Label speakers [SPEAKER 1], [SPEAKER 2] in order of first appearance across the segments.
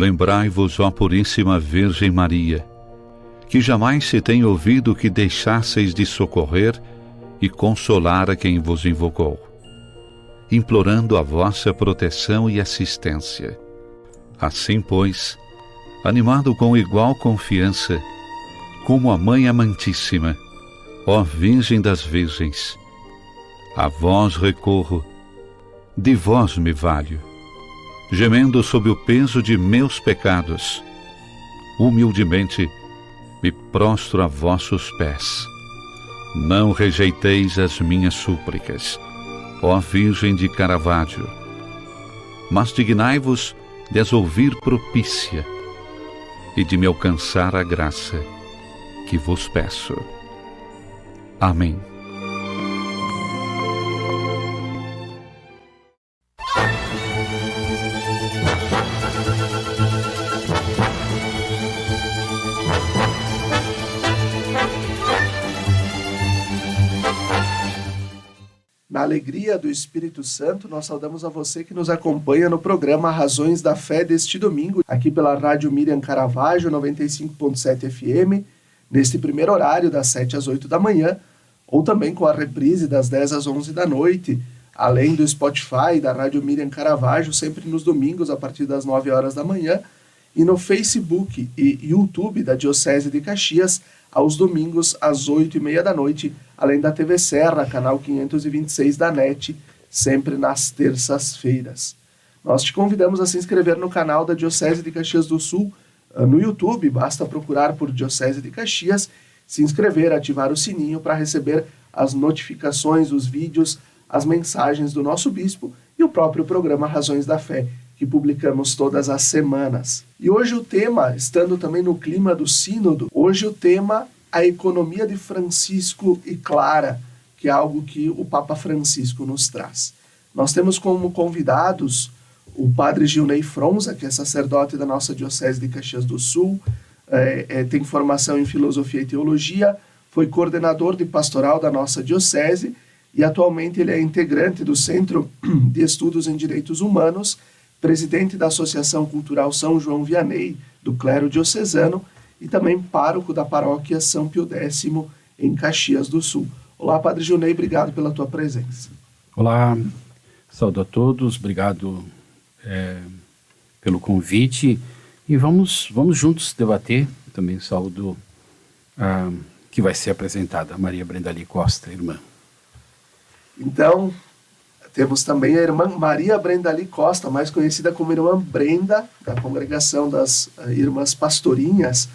[SPEAKER 1] Lembrai-vos, ó Puríssima Virgem Maria, que jamais se tem ouvido que deixasseis de socorrer e consolar a quem vos invocou, implorando a vossa proteção e assistência. Assim, pois, animado com igual confiança, como a Mãe Amantíssima, ó Virgem das Virgens, a vós recorro, de vós me valho, gemendo sob o peso de meus pecados, humildemente me prostro a vossos pés. Não rejeiteis as minhas súplicas, ó Virgem de Caravaggio, mas dignai-vos de as ouvir propícia e de me alcançar a graça que vos peço. Amém.
[SPEAKER 2] Na alegria do Espírito Santo, nós saudamos a você que nos acompanha no programa Razões da Fé deste domingo, aqui pela Rádio Miriam Caravaggio, 95.7 FM, neste primeiro horário, das 7 às 8 da manhã, ou também com a reprise das 10 às 11 da noite, além do Spotify da Rádio Miriam Caravaggio, sempre nos domingos, a partir das 9 horas da manhã, e no Facebook e YouTube da Diocese de Caxias, aos domingos, às 8h30 da noite, além da TV Serra, canal 526 da NET, sempre nas terças-feiras. Nós te convidamos a se inscrever no canal da Diocese de Caxias do Sul, no YouTube, basta procurar por Diocese de Caxias, se inscrever, ativar o sininho para receber as notificações, os vídeos, as mensagens do nosso bispo e o próprio programa Razões da Fé, que publicamos todas as semanas. E hoje o tema, estando também no clima do sínodo, hoje o tema, a economia de Francisco e Clara, que é algo que o Papa Francisco nos traz. Nós temos como convidados o padre Gilney Fronza, que é sacerdote da nossa Diocese de Caxias do Sul, tem formação em filosofia e teologia, foi coordenador de pastoral da nossa Diocese e atualmente ele é integrante do Centro de Estudos em Direitos Humanos, presidente da Associação Cultural São João Vianney, do clero diocesano, e também pároco da paróquia São Pio X, em Caxias do Sul. Olá, Padre Gilney, obrigado pela tua presença.
[SPEAKER 3] Olá, saúdo a todos, obrigado pelo convite, e vamos juntos debater. Também saúdo que vai ser apresentada, Maria Brendali Costa, irmã.
[SPEAKER 2] Então, temos também a irmã Maria Brendali Costa, mais conhecida como irmã Brenda, da congregação das Irmãs Pastorinhas,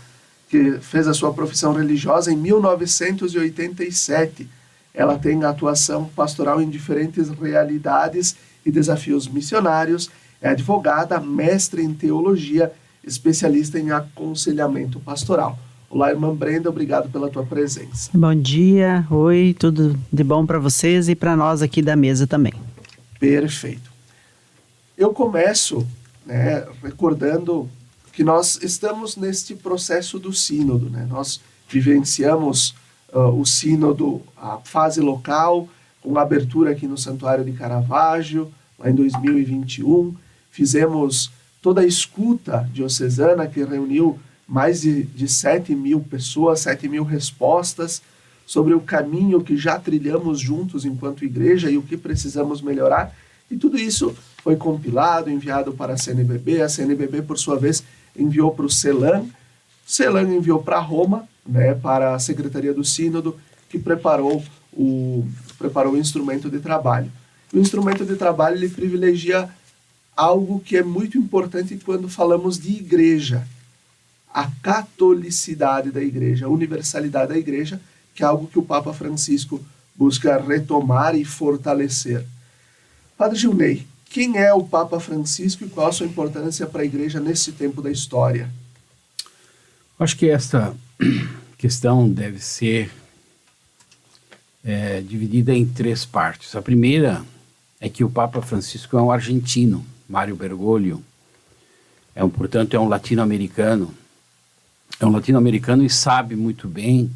[SPEAKER 2] que fez a sua profissão religiosa em 1987. Ela tem atuação pastoral em diferentes realidades e desafios missionários, é advogada, mestre em teologia, especialista em aconselhamento pastoral. Olá, irmã Brenda, obrigado pela tua presença.
[SPEAKER 4] Bom dia, oi, tudo de bom para vocês e para nós aqui da mesa também.
[SPEAKER 2] Perfeito. Eu começo recordando que nós estamos neste processo do sínodo. Nós vivenciamos o sínodo, a fase local, com a abertura aqui no Santuário de Caravaggio, lá em 2021. Fizemos toda a escuta diocesana, que reuniu mais de 7.000 pessoas, 7.000 respostas sobre o caminho que já trilhamos juntos enquanto igreja e o que precisamos melhorar. E tudo isso foi compilado, enviado para a CNBB. A CNBB, por sua vez, enviou para o CELAM. O CELAM enviou para Roma, para a Secretaria do Sínodo, que preparou o instrumento de trabalho. O instrumento de trabalho ele privilegia algo que é muito importante quando falamos de igreja: a catolicidade da igreja, a universalidade da igreja, que é algo que o Papa Francisco busca retomar e fortalecer. Padre Gilney, quem é o Papa Francisco e qual a sua importância para a igreja nesse tempo da história?
[SPEAKER 3] Acho que esta questão deve ser dividida em 3 partes. A primeira é que o Papa Francisco é um argentino, Mário Bergoglio, portanto é um latino-americano. É um latino-americano e sabe muito bem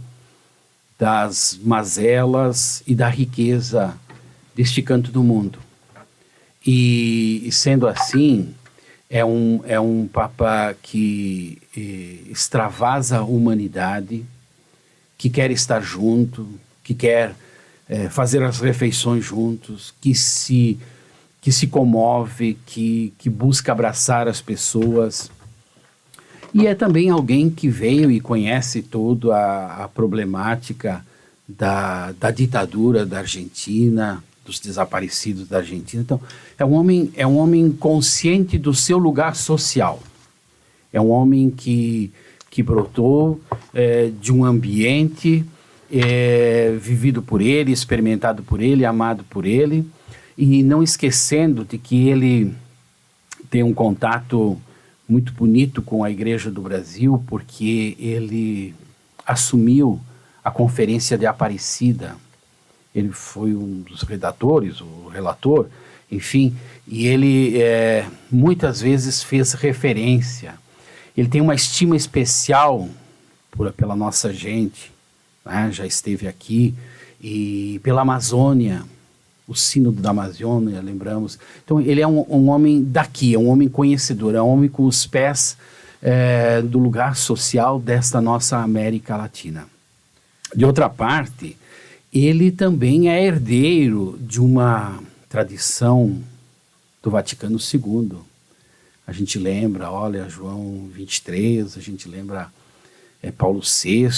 [SPEAKER 3] das mazelas e da riqueza deste canto do mundo. E sendo assim, é um Papa que extravasa a humanidade, que quer estar junto, que quer fazer as refeições juntos, que se comove, que busca abraçar as pessoas. E é também alguém que veio e conhece toda a problemática da ditadura da Argentina, dos desaparecidos da Argentina. Então, é um homem consciente do seu lugar social. É um homem que brotou de um ambiente vivido por ele, experimentado por ele, amado por ele, e não esquecendo de que ele tem um contato muito bonito com a Igreja do Brasil, porque ele assumiu a Conferência de Aparecida. Ele foi um dos redatores, o relator, enfim, e ele muitas vezes fez referência. Ele tem uma estima especial pela nossa gente, né? Já esteve aqui, e pela Amazônia, o Sínodo da Amazônia, lembramos. Então, ele é um homem daqui, é um homem conhecedor, é um homem com os pés do lugar social desta nossa América Latina. De outra parte, ele também é herdeiro de uma tradição do Vaticano II. A gente lembra, olha, João 23, a gente lembra Paulo VI,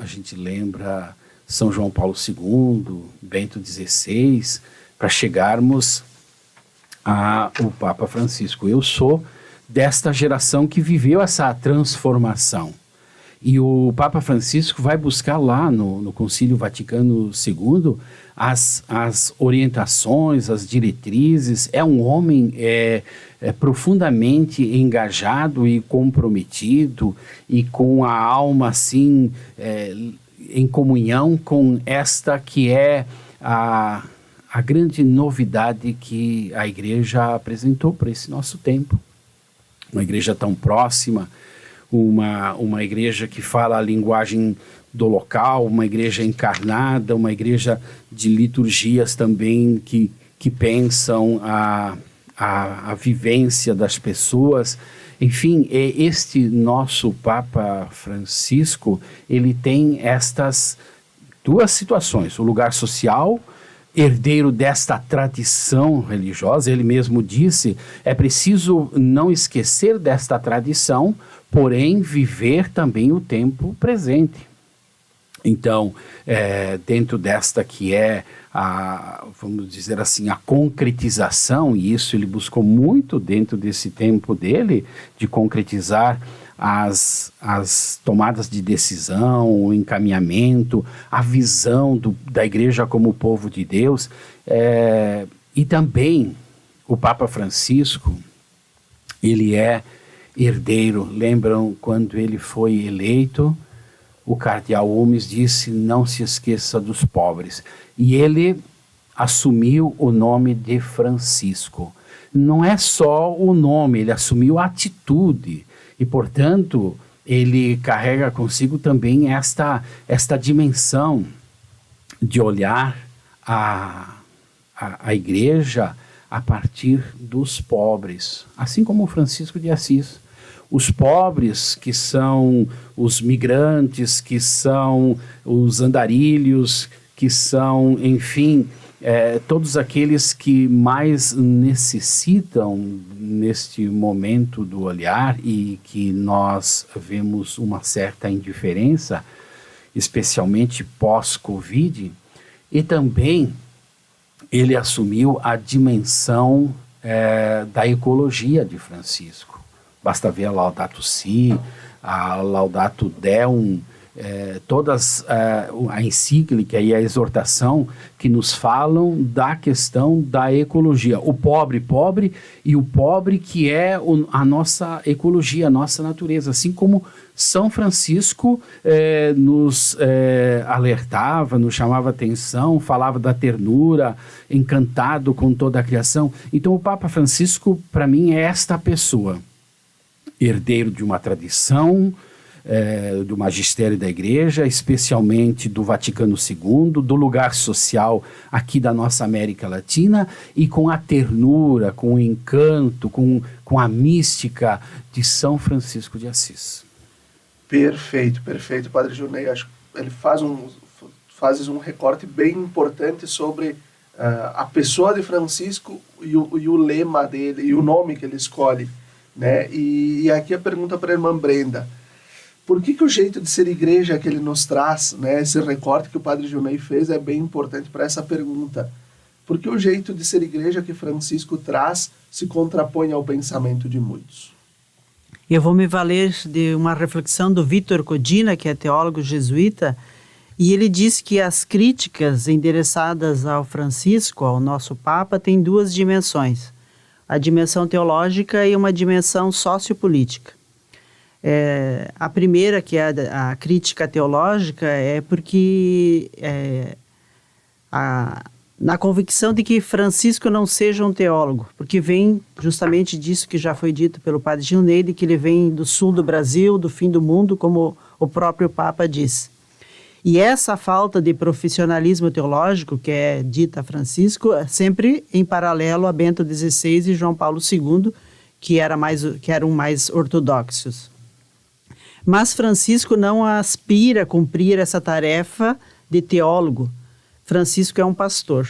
[SPEAKER 3] a gente lembra São João Paulo II, Bento XVI, para chegarmos ao Papa Francisco. Eu sou desta geração que viveu essa transformação. E o Papa Francisco vai buscar lá no Concílio Vaticano II as orientações, as diretrizes. É um homem profundamente engajado e comprometido e com a alma assim em comunhão com esta que é a grande novidade que a Igreja apresentou para esse nosso tempo. Uma igreja tão próxima, uma igreja que fala a linguagem do local, uma igreja encarnada, uma igreja de liturgias também que pensam a vivência das pessoas. Enfim, este nosso Papa Francisco, ele tem estas duas situações, o lugar social, herdeiro desta tradição religiosa. Ele mesmo disse, é preciso não esquecer desta tradição, porém viver também o tempo presente. Então, dentro desta que é vamos dizer assim, a concretização, e isso ele buscou muito dentro desse tempo dele, de concretizar as tomadas de decisão, o encaminhamento, a visão da igreja como povo de Deus, e também o Papa Francisco, ele é herdeiro. Lembram quando ele foi eleito, o cardeal Holmes disse, não se esqueça dos pobres, e ele assumiu o nome de Francisco. Não é só o nome, ele assumiu a atitude. E, portanto, ele carrega consigo também esta dimensão de olhar a igreja a partir dos pobres, assim como Francisco de Assis. Os pobres, que são os migrantes, que são os andarilhos, que são, enfim, todos aqueles que mais necessitam neste momento do olhar e que nós vemos uma certa indiferença, especialmente pós-Covid. E também ele assumiu a dimensão da ecologia de Francisco. Basta ver a Laudato Si, a Laudato Deum, todas a encíclica e a exortação que nos falam da questão da ecologia. O pobre e o pobre que é a nossa ecologia, a nossa natureza. Assim como São Francisco nos alertava, nos chamava atenção, falava da ternura, encantado com toda a criação. Então o Papa Francisco, para mim, é esta pessoa, herdeiro de uma tradição, do magistério da Igreja, especialmente do Vaticano II, do lugar social aqui da nossa América Latina, e com a ternura, com o encanto, com a mística de São Francisco de Assis.
[SPEAKER 2] Perfeito, Padre Journey. Acho que ele faz um recorte bem importante sobre a pessoa de Francisco e o lema dele, e o nome que ele escolhe, né? E aqui a pergunta para a irmã Brenda: por que o jeito de ser igreja que ele nos traz, né, esse recorte que o Padre Journey fez é bem importante para essa pergunta? Por que o jeito de ser igreja que Francisco traz se contrapõe ao pensamento de muitos?
[SPEAKER 4] Eu vou me valer de uma reflexão do Vitor Codina, que é teólogo jesuíta, e ele diz que as críticas endereçadas ao Francisco, ao nosso Papa, têm duas dimensões: a dimensão teológica e uma dimensão sociopolítica. A primeira, que é a crítica teológica, é porque na convicção de que Francisco não seja um teólogo, porque vem justamente disso que já foi dito pelo Padre Journey, de que ele vem do sul do Brasil, do fim do mundo, como o próprio Papa diz. E essa falta de profissionalismo teológico, que é dita a Francisco, sempre em paralelo a Bento XVI e João Paulo II, que eram mais ortodoxos. Mas Francisco não aspira a cumprir essa tarefa de teólogo. Francisco é um pastor.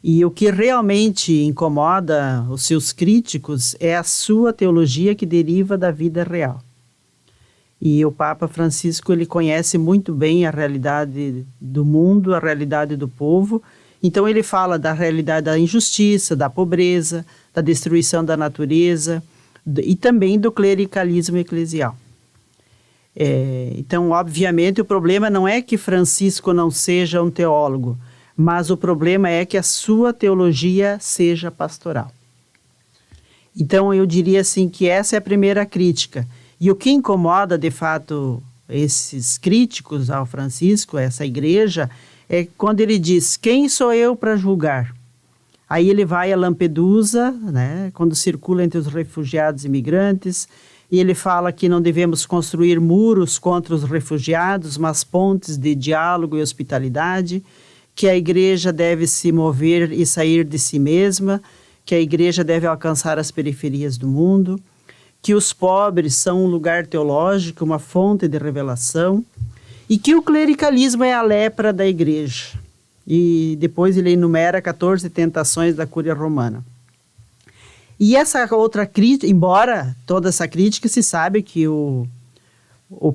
[SPEAKER 4] E o que realmente incomoda os seus críticos é a sua teologia que deriva da vida real. E o Papa Francisco, ele conhece muito bem a realidade do mundo, a realidade do povo. Então ele fala da realidade da injustiça, da pobreza, da destruição da natureza e também do clericalismo eclesial. Então, obviamente, o problema não é que Francisco não seja um teólogo, mas o problema é que a sua teologia seja pastoral. Então, eu diria assim que essa é a primeira crítica. E o que incomoda, de fato, esses críticos ao Francisco, essa igreja, é quando ele diz: quem sou eu para julgar? Aí ele vai a Lampedusa, né, quando circula entre os refugiados e imigrantes, e ele fala que não devemos construir muros contra os refugiados, mas pontes de diálogo e hospitalidade, que a igreja deve se mover e sair de si mesma, que a igreja deve alcançar as periferias do mundo, que os pobres são um lugar teológico, uma fonte de revelação, e que o clericalismo é a lepra da igreja. E depois ele enumera 14 tentações da Cúria Romana. E essa outra crítica, embora toda essa crítica, se sabe que o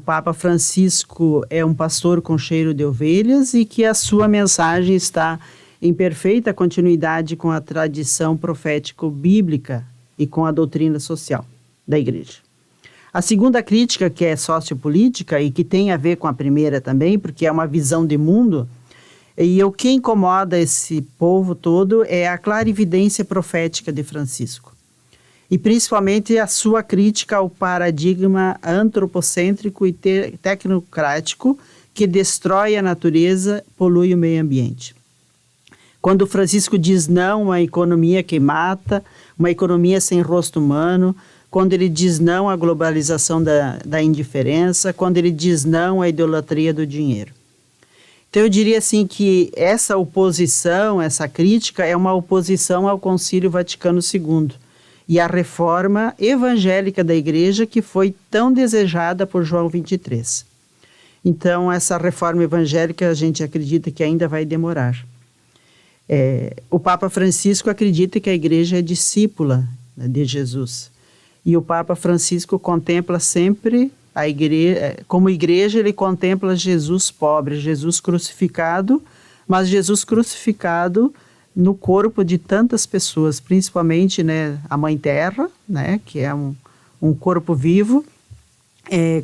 [SPEAKER 4] Papa Francisco é um pastor com cheiro de ovelhas e que a sua mensagem está em perfeita continuidade com a tradição profético-bíblica e com a doutrina social da igreja. A segunda crítica, que é sociopolítica e que tem a ver com a primeira também, porque é uma visão de mundo, e o que incomoda esse povo todo é a clarividência profética de Francisco. E principalmente a sua crítica ao paradigma antropocêntrico e tecnocrático que destrói a natureza, polui o meio ambiente. Quando Francisco diz não à economia que mata, uma economia sem rosto humano, quando ele diz não à globalização da indiferença, quando ele diz não à idolatria do dinheiro. Então eu diria assim que essa oposição, essa crítica é uma oposição ao Concílio Vaticano II e à reforma evangélica da igreja que foi tão desejada por João 23. Então essa reforma evangélica a gente acredita que ainda vai demorar. O Papa Francisco acredita que a igreja é discípula, né, de Jesus. E o Papa Francisco contempla sempre a igreja, como igreja ele contempla Jesus pobre, Jesus crucificado, mas Jesus crucificado no corpo de tantas pessoas, principalmente, né, a Mãe Terra, né, que é um corpo vivo,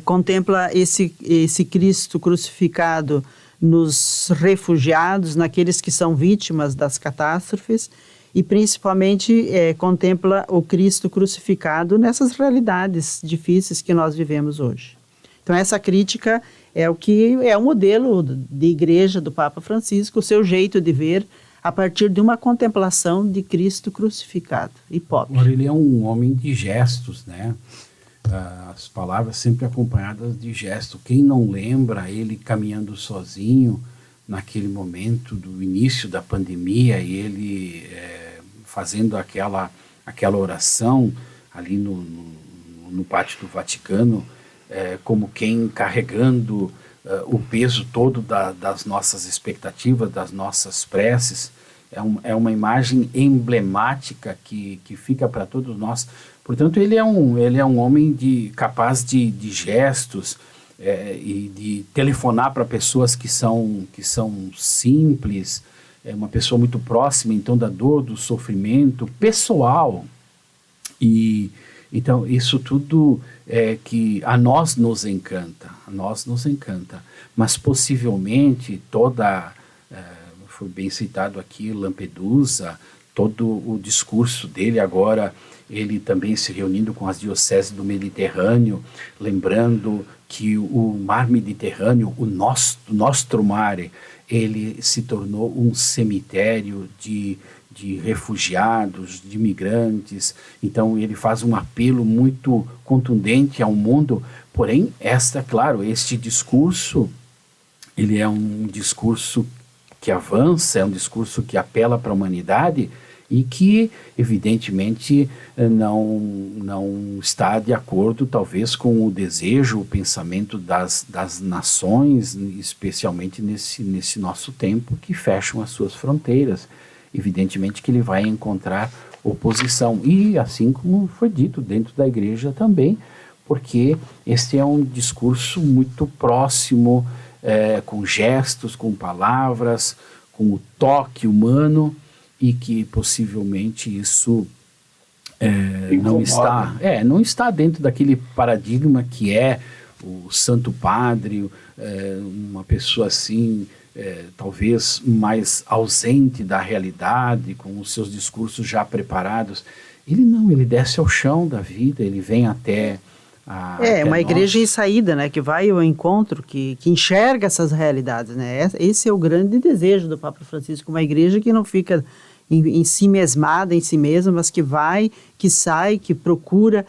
[SPEAKER 4] contempla esse Cristo crucificado nos refugiados, naqueles que são vítimas das catástrofes, e principalmente contempla o Cristo crucificado nessas realidades difíceis que nós vivemos hoje. Então essa crítica é o que é o modelo de igreja do Papa Francisco, o seu jeito de ver a partir de uma contemplação de Cristo crucificado e pobre.
[SPEAKER 3] Agora, ele é um homem de gestos, né? as palavras sempre acompanhadas de gesto. Quem não lembra ele caminhando sozinho naquele momento do início da pandemia, e ele fazendo aquela oração ali no pátio do Vaticano, como quem carregando o peso todo das nossas expectativas, das nossas preces. É uma imagem emblemática que fica para todos nós. Portanto, ele é um homem capaz de gestos, e de telefonar para pessoas que são simples, uma pessoa muito próxima, então, da dor, do sofrimento pessoal. E então isso tudo que a nós nos encanta, mas possivelmente foi bem citado aqui Lampedusa, todo o discurso dele agora, ele também se reunindo com as dioceses do Mediterrâneo, lembrando que o mar Mediterrâneo, o nostro mare, ele se tornou um cemitério de refugiados, de imigrantes. Então ele faz um apelo muito contundente ao mundo. Porém, este discurso, ele é um discurso que avança, é um discurso que apela para a humanidade e que, evidentemente, não está de acordo, talvez, com o desejo, o pensamento das nações, especialmente nesse nosso tempo, que fecham as suas fronteiras. Evidentemente que ele vai encontrar oposição, e assim como foi dito dentro da igreja também, porque este é um discurso muito próximo, com gestos, com palavras, com o toque humano, e que possivelmente isso não está dentro daquele paradigma que é o Santo Padre, uma pessoa assim, talvez mais ausente da realidade, com os seus discursos já preparados. Ele desce ao chão da vida, ele vem até uma igreja em saída, né, que vai ao encontro, que enxerga essas realidades, né? Esse é o grande desejo do Papa Francisco, uma igreja que não fica em si mesmada, em si mesma, mas que vai, que sai, que procura,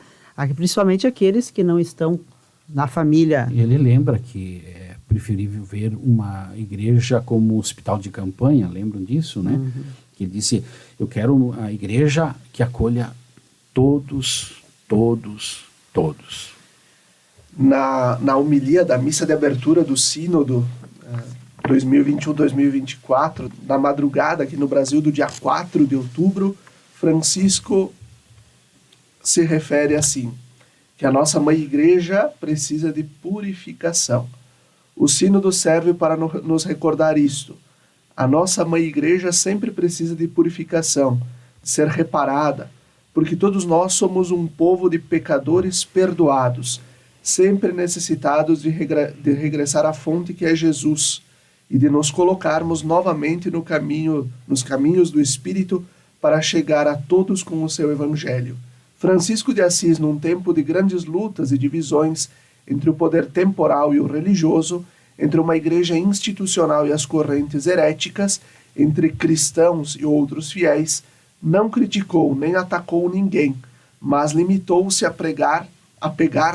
[SPEAKER 3] principalmente aqueles que não estão na família. Ele lembra que é preferível ver uma igreja como um hospital de campanha, lembram disso, né? Uhum. Que ele disse, eu quero a igreja que acolha todos.
[SPEAKER 2] Na homilia da missa de abertura do Sínodo 2021-2024, na madrugada aqui no Brasil do dia 4 de outubro, Francisco se refere assim, que a nossa mãe igreja precisa de purificação. O Sínodo serve para nos recordar isto. A nossa mãe igreja sempre precisa de purificação, de ser reparada, porque todos nós somos um povo de pecadores perdoados, sempre necessitados de regressar à fonte que é Jesus e de nos colocarmos novamente nos caminhos do Espírito para chegar a todos com o seu Evangelho. Francisco de Assis, num tempo de grandes lutas e divisões entre o poder temporal e o religioso, entre uma igreja institucional e as correntes heréticas, entre cristãos e outros fiéis, não criticou nem atacou ninguém, mas limitou-se a pegar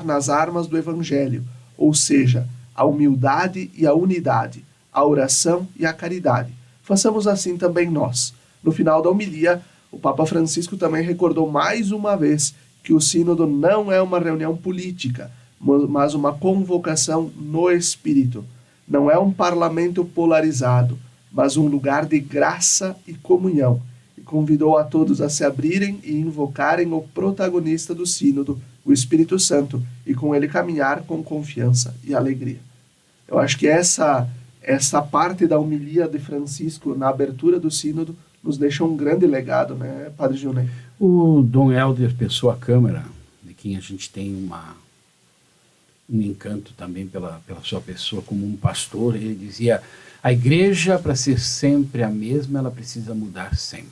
[SPEAKER 2] nas armas do Evangelho, ou seja, a humildade e a unidade, a oração e a caridade. Façamos assim também nós. No final da homilia, o Papa Francisco também recordou mais uma vez que o Sínodo não é uma reunião política, mas uma convocação no Espírito. Não é um parlamento polarizado, mas um lugar de graça e comunhão. E convidou a todos a se abrirem e invocarem o protagonista do Sínodo, o Espírito Santo, e com ele caminhar com confiança e alegria. Eu acho que essa parte da homilia de Francisco na abertura do Sínodo nos deixa um grande legado, né, Padre Gilney?
[SPEAKER 3] O Dom Helder Pessoa Câmara, de quem a gente tem um encanto também pela sua pessoa como um pastor, ele dizia, a igreja, para ser sempre a mesma, ela precisa mudar sempre.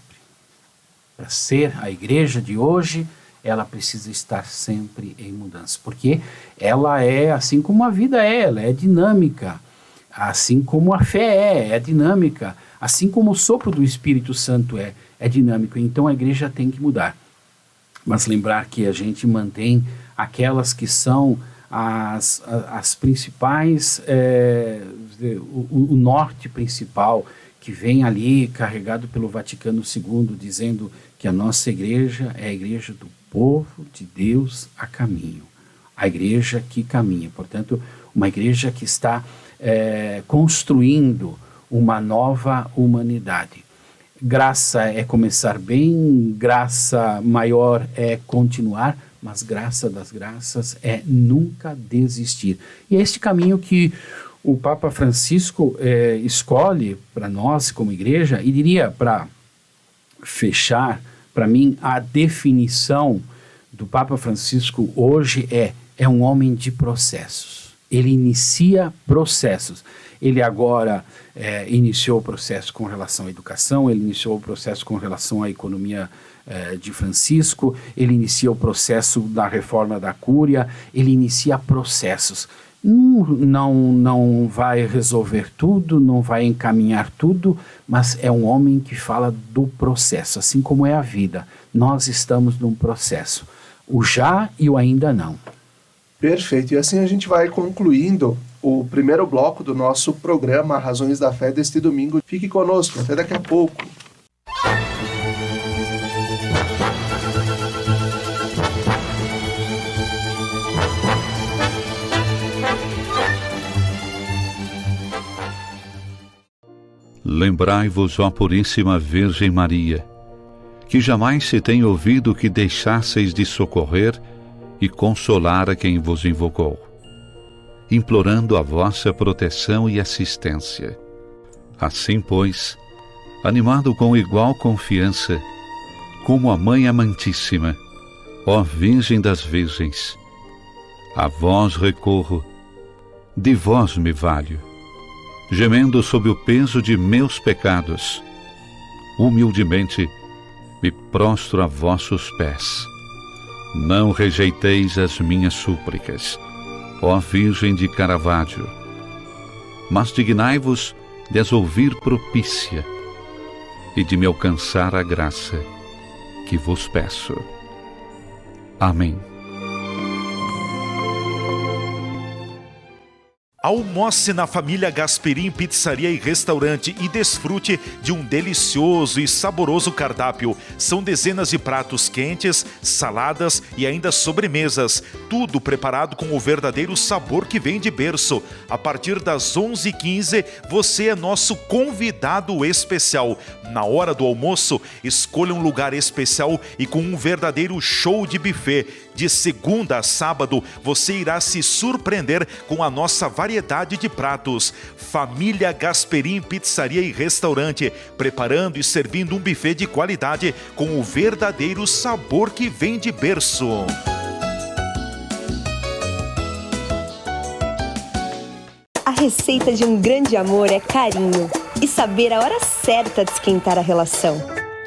[SPEAKER 3] Para ser a igreja de hoje, ela precisa estar sempre em mudança, porque ela é, assim como a vida ela é dinâmica, assim como a fé é dinâmica, assim como o sopro do Espírito Santo é dinâmico. Então a igreja tem que mudar. Mas lembrar que a gente mantém aquelas que são as principais, o norte principal, que vem ali carregado pelo Vaticano II, dizendo que a nossa igreja é a igreja do povo de Deus a caminho, a igreja que caminha. Portanto, uma igreja que está construindo uma nova humanidade. Graça é começar bem, graça maior é continuar, mas graça das graças é nunca desistir. E é este caminho que o Papa Francisco escolhe para nós como igreja, e diria, para fechar, para mim, a definição do Papa Francisco hoje é um homem de processos. Ele inicia processos. Ele agora iniciou o processo com relação à educação, ele iniciou o processo com relação à economia de Francisco, ele inicia o processo da reforma da Cúria, ele inicia processos. Não vai resolver tudo, não vai encaminhar tudo, mas é um homem que fala do processo, assim como é a vida. Nós estamos num processo, o já e o ainda não.
[SPEAKER 2] Perfeito, e assim a gente vai concluindo o primeiro bloco do nosso programa Razões da Fé deste domingo. Fique conosco, até daqui a pouco.
[SPEAKER 1] Lembrai-vos, ó Puríssima Virgem Maria, que jamais se tem ouvido que deixasseis de socorrer e consolar a quem vos invocou, implorando a vossa proteção e assistência. Assim, pois, animado com igual confiança, como a Mãe Amantíssima, ó Virgem das Virgens, a vós recorro, de vós me valho, gemendo sob o peso de meus pecados, humildemente me prostro a vossos pés. Não rejeiteis as minhas súplicas, ó Virgem de Caravaggio, mas dignai-vos de as ouvir propícia e de me alcançar a graça que vos peço. Amém.
[SPEAKER 5] Almoce na família Gasperim Pizzaria e Restaurante e desfrute de um delicioso e saboroso cardápio. São dezenas de pratos quentes, saladas e ainda sobremesas. Tudo preparado com o verdadeiro sabor que vem de berço. A partir das 11h15, você é nosso convidado especial. Na hora do almoço, escolha um lugar especial e com um verdadeiro show de buffet. De segunda a sábado, você irá se surpreender com a nossa variedade de pratos. Família Gasperim Pizzaria e Restaurante, preparando e servindo um buffet de qualidade com o verdadeiro sabor que vem de berço.
[SPEAKER 6] A receita de um grande amor é carinho e saber a hora certa de esquentar a relação.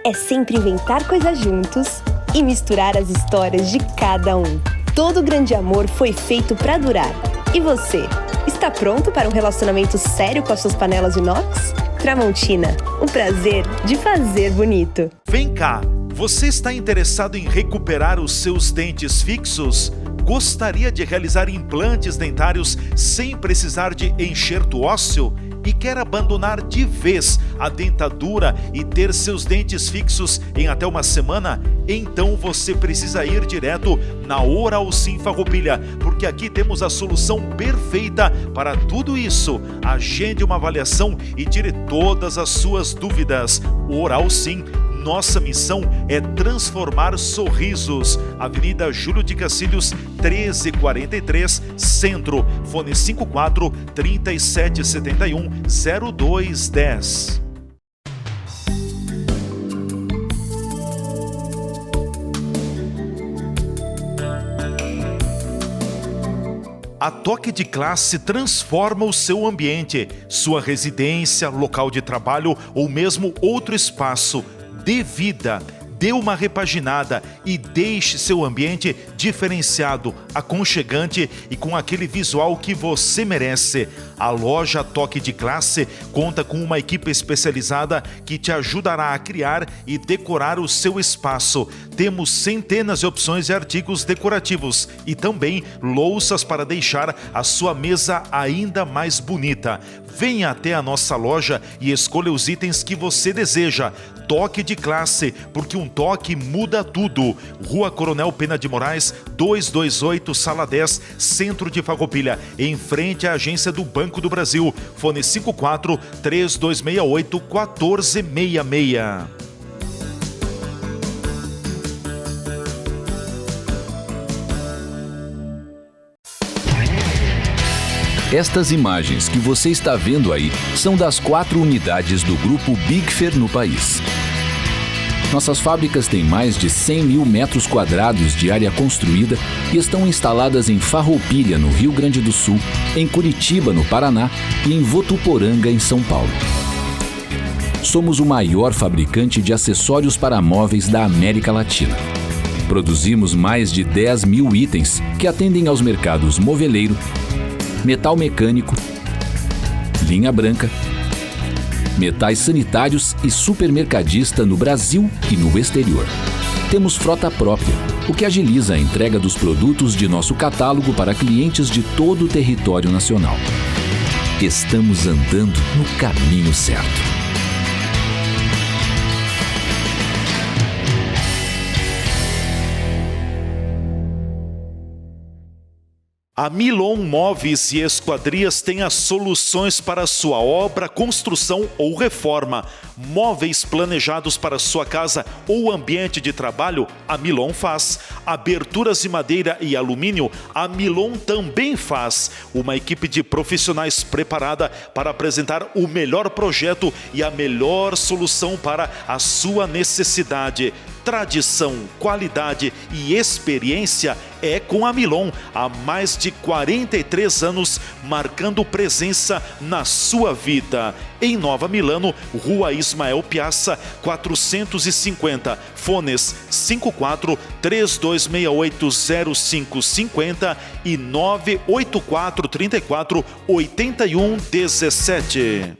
[SPEAKER 6] É sempre inventar coisas juntos e misturar as histórias de cada um. Todo grande amor foi feito para durar. E você, está pronto para um relacionamento sério com as suas panelas inox? Tramontina, o prazer de fazer bonito.
[SPEAKER 5] Vem cá, você está interessado em recuperar os seus dentes fixos? Gostaria de realizar implantes dentários sem precisar de enxerto ósseo? E quer abandonar de vez a dentadura e ter seus dentes fixos em até uma semana? Então você precisa ir direto na Oral Sim Farroupilha, porque aqui temos a solução perfeita para tudo isso. Agende uma avaliação e tire todas as suas dúvidas. Oral Sim. Nossa missão é transformar sorrisos. Avenida Júlio de Cacilhos, 1343, Centro. Fone 54 3771 0210. A Toque de Classe transforma o seu ambiente, sua residência, local de trabalho ou mesmo outro espaço. Dê vida, Dê uma repaginada e deixe seu ambiente diferenciado, aconchegante e com aquele visual que você merece. A loja Toque de Classe conta com uma equipe especializada que te ajudará a criar e decorar o seu espaço. Temos centenas de opções de artigos decorativos e também louças para deixar a sua mesa ainda mais bonita. Venha até a nossa loja e escolha os itens que você deseja. Toque de Classe, porque um toque muda tudo. Rua Coronel Pena de Moraes, 228, Sala 10, Centro de Farroupilha, em frente à agência do Banco do Brasil. Fone 54-3268-1466.
[SPEAKER 7] Estas imagens que você está vendo aí são das 4 unidades do Grupo Bigfer no país. Nossas fábricas têm mais de 100 mil metros quadrados de área construída e estão instaladas em Farroupilha, no Rio Grande do Sul, em Curitiba, no Paraná e em Votuporanga, em São Paulo. Somos o maior fabricante de acessórios para móveis da América Latina. Produzimos mais de 10 mil itens que atendem aos mercados moveleiro, metal mecânico, linha branca, metais sanitários e supermercadista no Brasil e no exterior. Temos frota própria, o que agiliza a entrega dos produtos de nosso catálogo para clientes de todo o território nacional. Estamos andando no caminho certo.
[SPEAKER 5] A Milon Móveis e Esquadrias tem as soluções para sua obra, construção ou reforma. Móveis planejados para sua casa ou ambiente de trabalho, a Milon faz. Aberturas de madeira e alumínio, a Milon também faz. Uma equipe de profissionais preparada para apresentar o melhor projeto e a melhor solução para a sua necessidade. Tradição, qualidade e experiência é com a Milon. Há mais de 43 anos, marcando presença na sua vida. Em Nova Milano, Rua Ismael Piazza, 450. Fones 54-3268-0550 e 984-34-8117.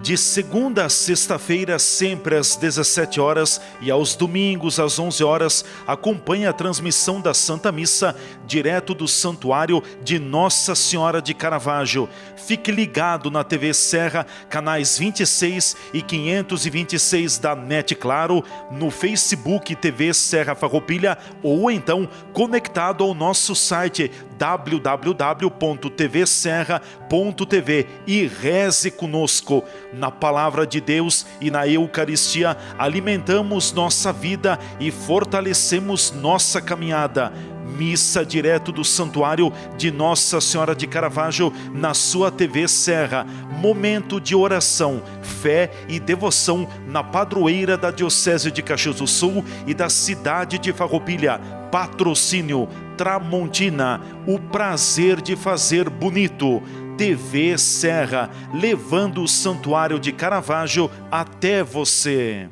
[SPEAKER 5] De segunda a sexta-feira, sempre às 17 horas e aos domingos às 11 horas, acompanhe a transmissão da Santa Missa direto do Santuário de Nossa Senhora de Caravaggio. Fique ligado na TV Serra, canais 26 e 526 da NET Claro, no Facebook TV Serra Farroupilha ou então conectado ao nosso site www.tvserra.tv e reze conosco. Na Palavra de Deus e na Eucaristia, alimentamos nossa vida e fortalecemos nossa caminhada. Missa direto do Santuário de Nossa Senhora de Caravaggio na sua TV Serra. Momento de oração, fé e devoção na padroeira da Diocese de Caxias do Sul e da cidade de Farroupilha. Patrocínio Tramontina, o prazer de fazer bonito. TV Serra, levando o Santuário de Caravaggio até você.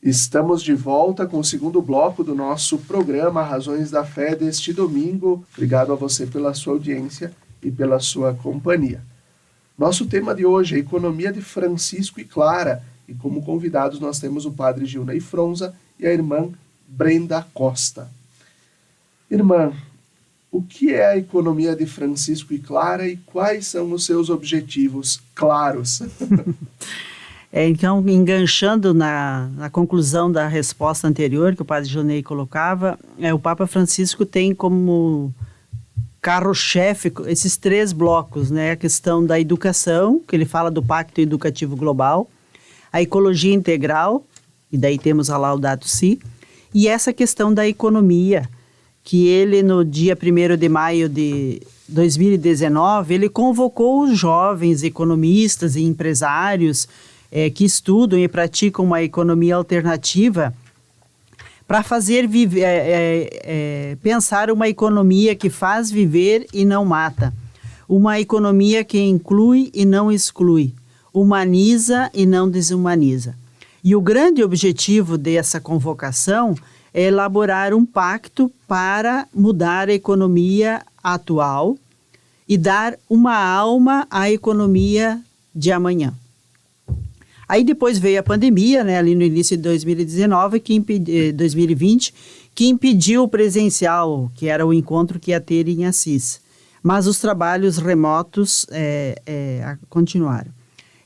[SPEAKER 2] Estamos de volta com o segundo bloco do nosso programa Razões da Fé deste domingo. Obrigado a você pela sua audiência e pela sua companhia. Nosso tema de hoje é a economia de Francisco e Clara, e como convidados nós temos o padre Gilney Fronza e a irmã Brenda Costa. Irmã, o que é a economia de Francisco e Clara e quais são os seus objetivos claros?
[SPEAKER 4] Então, enganchando na conclusão da resposta anterior que o padre Gilney colocava, o Papa Francisco tem como carro-chefe esses 3 blocos, né? A questão da educação, que ele fala do Pacto Educativo Global, a ecologia integral, e daí temos a Laudato Si, e essa questão da economia, que ele no dia 1º de maio de 2019, ele convocou os jovens economistas e empresários que estudam e praticam uma economia alternativa para fazer pensar uma economia que faz viver e não mata, uma economia que inclui e não exclui, humaniza e não desumaniza. E o grande objetivo dessa convocação é elaborar um pacto para mudar a economia atual e dar uma alma à economia de amanhã. Aí depois veio a pandemia, né, ali no início de 2019, 2020, que impediu o presencial, que era o encontro que ia ter em Assis. Mas os trabalhos remotos continuaram.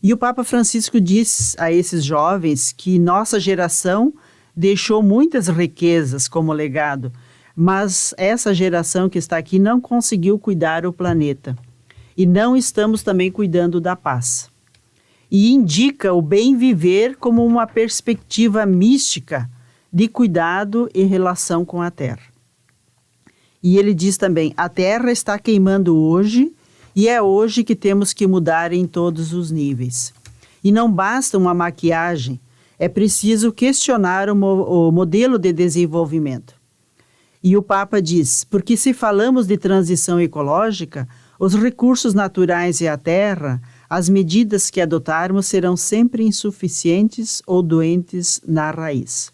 [SPEAKER 4] E o Papa Francisco diz a esses jovens que nossa geração deixou muitas riquezas como legado, mas essa geração que está aqui não conseguiu cuidar do planeta. E não estamos também cuidando da paz. E indica o bem viver como uma perspectiva mística de cuidado e relação com a terra. E ele diz também, a terra está queimando hoje e é hoje que temos que mudar em todos os níveis. E não basta uma maquiagem, é preciso questionar o modelo de desenvolvimento. E o Papa diz, porque se falamos de transição ecológica, os recursos naturais e a terra, as medidas que adotarmos serão sempre insuficientes ou doentes na raiz.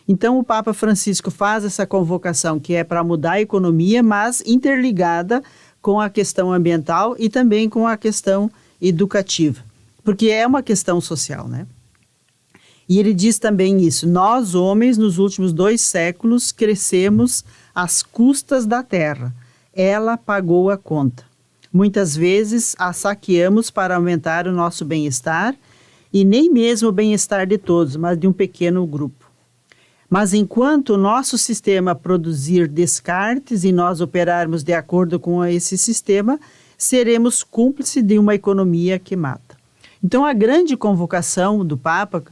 [SPEAKER 4] Então o Papa Francisco faz essa convocação que é para mudar a economia, mas interligada com a questão ambiental e também com a questão educativa, porque é uma questão social, né? E ele diz também isso, nós homens nos últimos 2 séculos crescemos às custas da terra, ela pagou a conta. Muitas vezes a saqueamos para aumentar o nosso bem-estar e nem mesmo o bem-estar de todos, mas de um pequeno grupo. Mas enquanto o nosso sistema produzir descartes e nós operarmos de acordo com esse sistema, seremos cúmplices de uma economia que mata. Então a grande convocação do Papa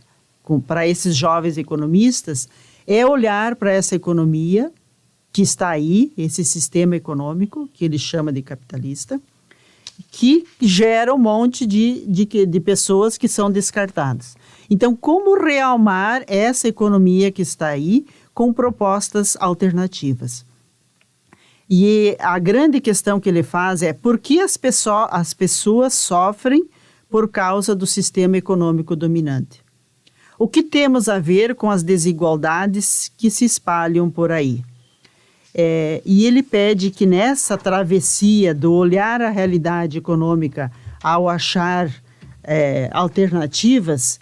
[SPEAKER 4] para esses jovens economistas é olhar para essa economia que está aí, esse sistema econômico, que ele chama de capitalista, que gera um monte de pessoas que são descartadas. Então, como realmar essa economia que está aí com propostas alternativas? E a grande questão que ele faz é por que as pessoas sofrem por causa do sistema econômico dominante? O que temos a ver com as desigualdades que se espalham por aí? E ele pede que nessa travessia do olhar a realidade econômica ao achar alternativas,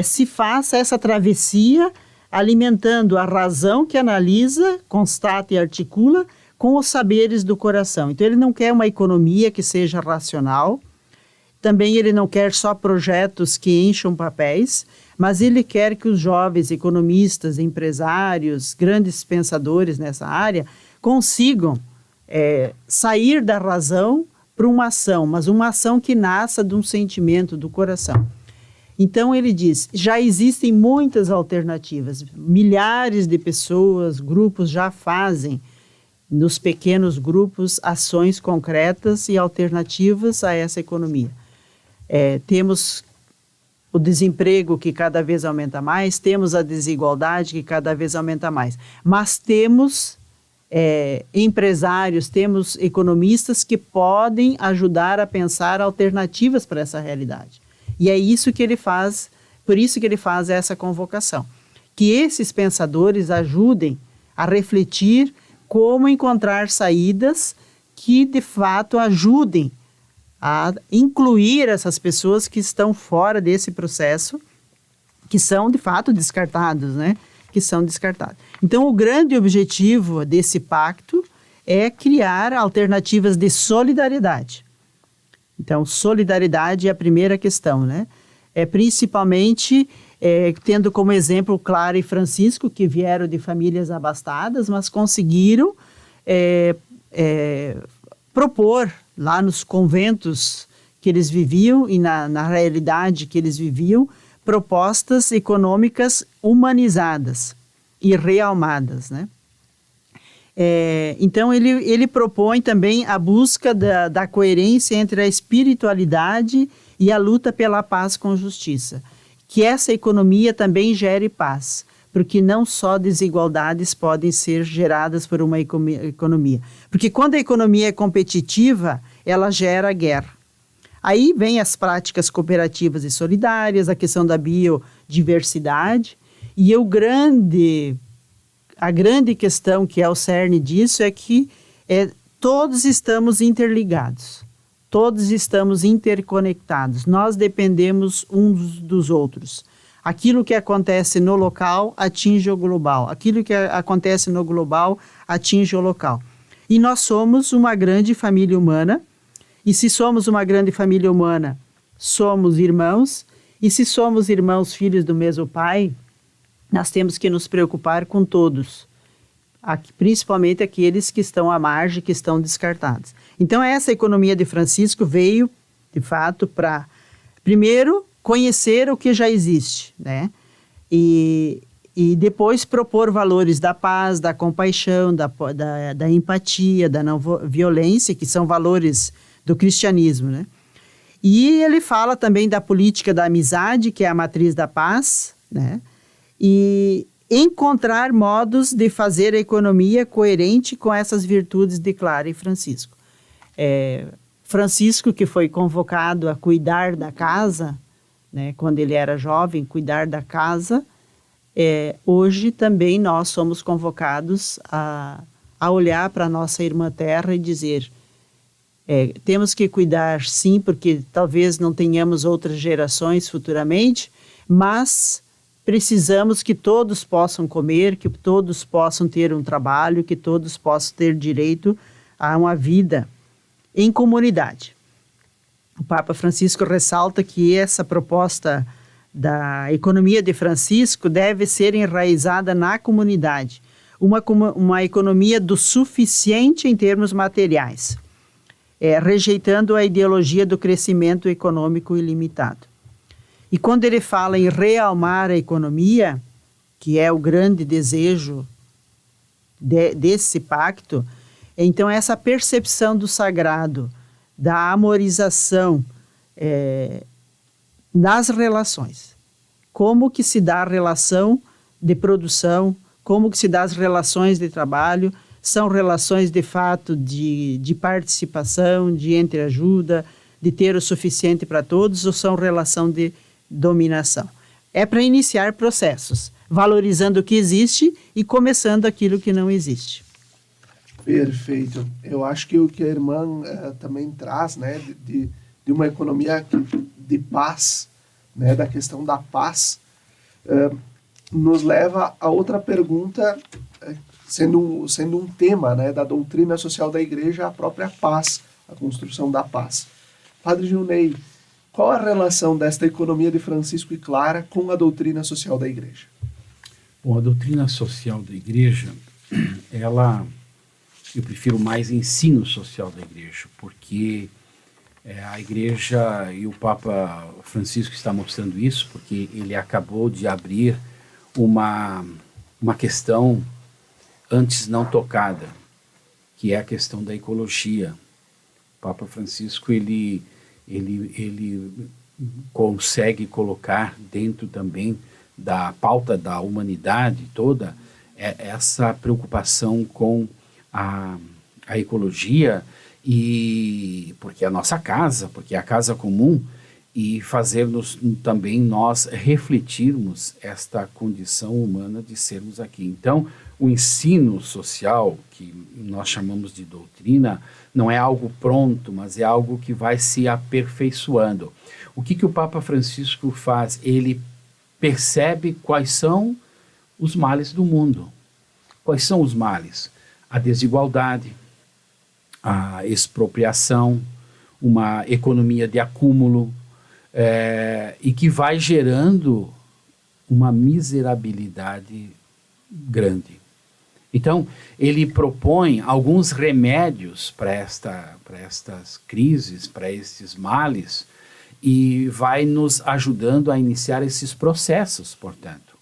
[SPEAKER 4] se faça essa travessia alimentando a razão que analisa, constata e articula com os saberes do coração. Então ele não quer uma economia que seja racional, também ele não quer só projetos que encham papéis, mas ele quer que os jovens economistas, empresários, grandes pensadores nessa área consigam sair da razão para uma ação, mas uma ação que nasça de um sentimento do coração. Então ele diz, já existem muitas alternativas, milhares de pessoas, grupos já fazem nos pequenos grupos ações concretas e alternativas a essa economia. Temos o desemprego que cada vez aumenta mais, temos a desigualdade que cada vez aumenta mais, mas temos empresários, temos economistas que podem ajudar a pensar alternativas para essa realidade. E é isso que ele faz, por isso que ele faz essa convocação. Que esses pensadores ajudem a refletir como encontrar saídas que, de fato, ajudem a incluir essas pessoas que estão fora desse processo, que são, de fato, descartados, né? Que são descartados. Então, o grande objetivo desse pacto é criar alternativas de solidariedade. Então, solidariedade é a primeira questão, né? Principalmente tendo como exemplo Clara e Francisco, que vieram de famílias abastadas, mas conseguiram propor lá nos conventos que eles viviam e na realidade que eles viviam, propostas econômicas humanizadas e realmadas, né? Então, ele propõe também a busca da coerência entre a espiritualidade e a luta pela paz com justiça. que essa economia também gere paz, porque não só desigualdades podem ser geradas por uma economia. Porque quando a economia é competitiva, ela gera guerra. Aí vem as práticas cooperativas e solidárias, a questão da biodiversidade, e a grande questão que é o cerne disso é que todos estamos interligados, todos estamos interconectados, nós dependemos uns dos outros. Aquilo que acontece no local atinge o global, aquilo que acontece no global atinge o local. E nós somos uma grande família humana, e se somos uma grande família humana, somos irmãos, e se somos irmãos, filhos do mesmo pai, nós temos que nos preocupar com todos, principalmente aqueles que estão à margem, que estão descartados. Então, essa economia de Francisco veio, de fato, para, primeiro, conhecer o que já existe, né? E depois propor valores da paz, da compaixão, da empatia, da não violência, que são valores do cristianismo, né? E ele fala também da política da amizade, que é a matriz da paz, né? E encontrar modos de fazer a economia coerente com essas virtudes, declara em Francisco. Francisco, que foi convocado a cuidar da casa, né, quando ele era jovem, cuidar da casa, hoje também nós somos convocados a olhar para a nossa irmã terra e dizer, temos que cuidar sim, porque talvez não tenhamos outras gerações futuramente, mas precisamos que todos possam comer, que todos possam ter um trabalho, que todos possam ter direito a uma vida em comunidade. O Papa Francisco ressalta que essa proposta da economia de Francisco deve ser enraizada na comunidade, uma economia do suficiente em termos materiais, rejeitando a ideologia do crescimento econômico ilimitado. E quando ele fala em realmar a economia, que é o grande desejo desse pacto, então essa percepção do sagrado, da amorização nas relações. Como que se dá a relação de produção, como que se dá as relações de trabalho, são relações de fato de participação, de entreajuda, de ter o suficiente para todos, ou são relação de dominação? É para iniciar processos, valorizando o que existe e começando aquilo que não existe.
[SPEAKER 2] Perfeito. Eu acho que o que a irmã também traz, né, de uma economia de paz, né, da questão da paz, nos leva a outra pergunta, sendo um tema, né, da doutrina social da Igreja, a própria paz, a construção da paz. Padre Gilney, qual a relação desta economia de Francisco e Clara com a doutrina social da Igreja?
[SPEAKER 3] Bom, a doutrina social da Igreja, eu prefiro mais ensino social da Igreja, porque a Igreja, e o Papa Francisco está mostrando isso, porque ele acabou de abrir uma questão antes não tocada, que é a questão da ecologia. O Papa Francisco, ele consegue colocar dentro também da pauta da humanidade toda essa preocupação com a ecologia, e porque é a nossa casa, porque é a casa comum, e fazermos também nós refletirmos esta condição humana de sermos aqui. Então, o ensino social, que nós chamamos de doutrina, não é algo pronto, mas é algo que vai se aperfeiçoando. O que o Papa Francisco faz? Ele percebe quais são os males do mundo. Quais são os males? A desigualdade, a expropriação, uma economia de acúmulo, e que vai gerando uma miserabilidade grande. Então, ele propõe alguns remédios para estas crises, para estes males, e vai nos ajudando a iniciar esses processos, portanto.